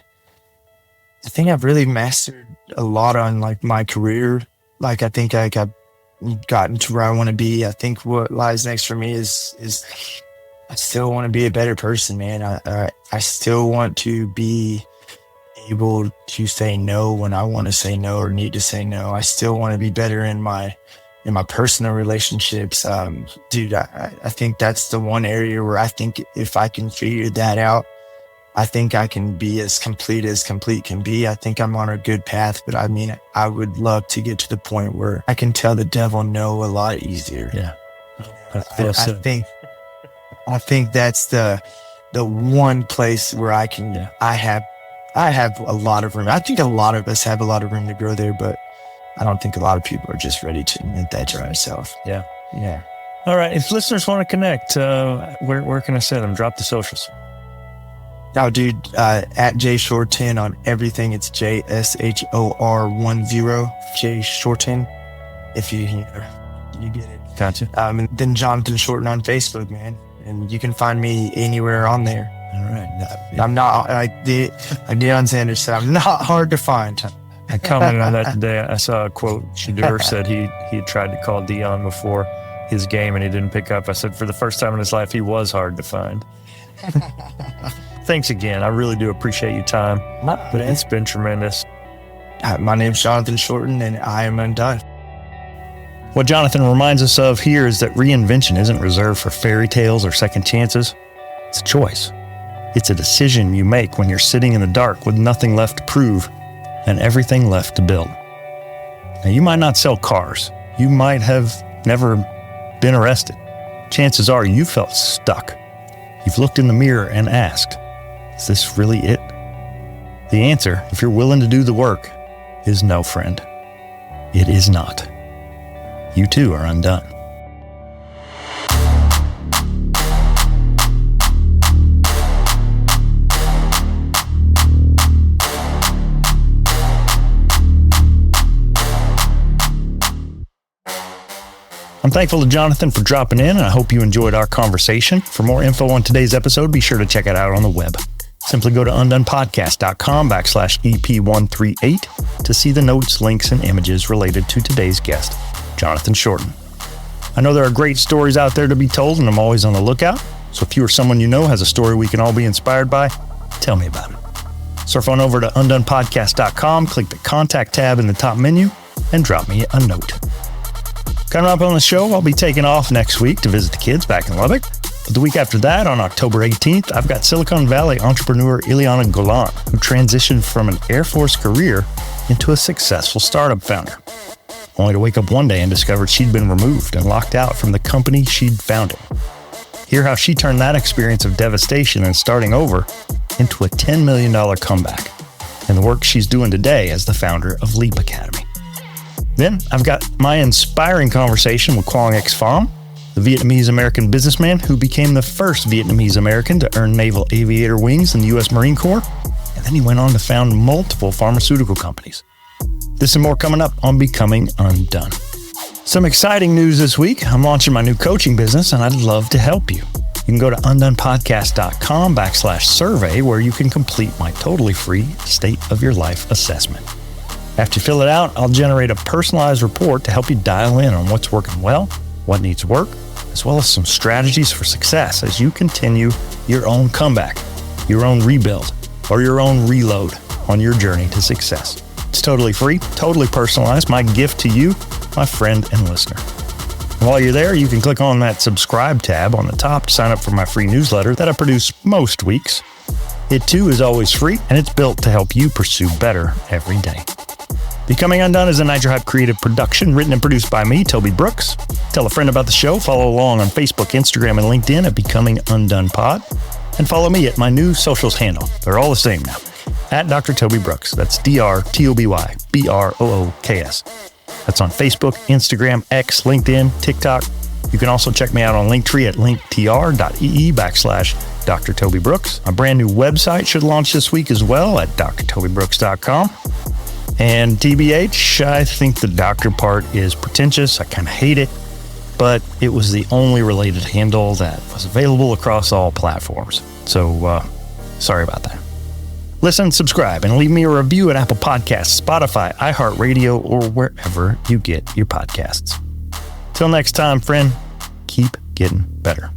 think I've really mastered a lot on, like, my career. Like, I think, like, I've gotten to where I want to be. I think what lies next for me is still want to be a better person, man. I still want to be able to say no when I want to say no or need to say no. I still want to be better in my personal relationships. Dude, I think that's the one area where I think if I can figure that out, I think I can be as complete can be. I think I'm on a good path, but I mean, I would love to get to the point where I can tell the devil no a lot easier. Yeah. I think that's the one place where I can, I have a lot of room. I think a lot of us have a lot of room to grow there, but I don't think a lot of people are just ready to admit that to themselves. Yeah. Yeah. All right. If listeners want to connect, where can I send them? Drop the socials. Now, dude, at J Shorten on everything. It's JSHOR10, J Shorten. If you get it. Gotcha. And then Jonathan Shorten on Facebook, man. And you can find me anywhere on there. All right. I'm not, Deion Sanders said, I'm not hard to find. I commented on that today. I saw a quote. Shadur said he had tried to call Deion before his game and he didn't pick up. I said, for the first time in his life, he was hard to find. Thanks again. I really do appreciate your time. But it's been tremendous. My name's Jonathan Shorten, and I am undone. What Jonathan reminds us of here is that reinvention isn't reserved for fairy tales or second chances. It's a choice. It's a decision you make when you're sitting in the dark with nothing left to prove and everything left to build. Now, you might not sell cars. You might have never been arrested. Chances are you felt stuck. You've looked in the mirror and asked, is this really it? The answer, if you're willing to do the work, is no, friend. It is not. You too are undone. I'm thankful to Jonathan for dropping in, and I hope you enjoyed our conversation. For more info on today's episode, be sure to check it out on the web. Simply go to undonepodcast.com/EP138 to see the notes, links, and images related to today's guest, Jonathan Shorten. I know there are great stories out there to be told, and I'm always on the lookout. So if you or someone you know has a story we can all be inspired by, tell me about it. Surf on over to undonepodcast.com, click the contact tab in the top menu, and drop me a note. Coming up on the show, I'll be taking off next week to visit the kids back in Lubbock. But the week after that, on October 18th, I've got Silicon Valley entrepreneur Ileana Golan, who transitioned from an Air Force career into a successful startup founder, only to wake up one day and discover she'd been removed and locked out from the company she'd founded. Hear how she turned that experience of devastation and starting over into a $10 million comeback, and the work she's doing today as the founder of Leap Academy. Then I've got my inspiring conversation with Quang X Pham, the Vietnamese-American businessman who became the first Vietnamese-American to earn naval aviator wings in the U.S. Marine Corps, and then he went on to found multiple pharmaceutical companies. This and more coming up on Becoming Undone. Some exciting news this week. I'm launching my new coaching business, and I'd love to help you. You can go to undonepodcast.com/survey where you can complete my totally free State of Your Life assessment. After you fill it out, I'll generate a personalized report to help you dial in on what's working well, what needs work, as well as some strategies for success as you continue your own comeback, your own rebuild, or your own reload on your journey to success. It's totally free, totally personalized, my gift to you, my friend and listener. And while you're there, you can click on that subscribe tab on the top to sign up for my free newsletter that I produce most weeks. It too is always free, and it's built to help you pursue better every day. Becoming Undone is a Nitro Hype creative production, written and produced by me, Toby Brooks. Tell a friend about the show. Follow along on Facebook, Instagram, and LinkedIn at Becoming Undone Pod. And follow me at my new socials handle. They're all the same now. At Dr. Toby Brooks. That's DrTobyBrooks. That's on Facebook, Instagram, X, LinkedIn, TikTok. You can also check me out on Linktree at linktr.ee/Dr. Toby Brooks. My brand new website should launch this week as well at drtobybrooks.com. And TBH, I think the doctor part is pretentious. I kind of hate it, but it was the only related handle that was available across all platforms. So, sorry about that. Listen, subscribe, and leave me a review at Apple Podcasts, Spotify, iHeartRadio, or wherever you get your podcasts. Till next time, friend, keep getting better.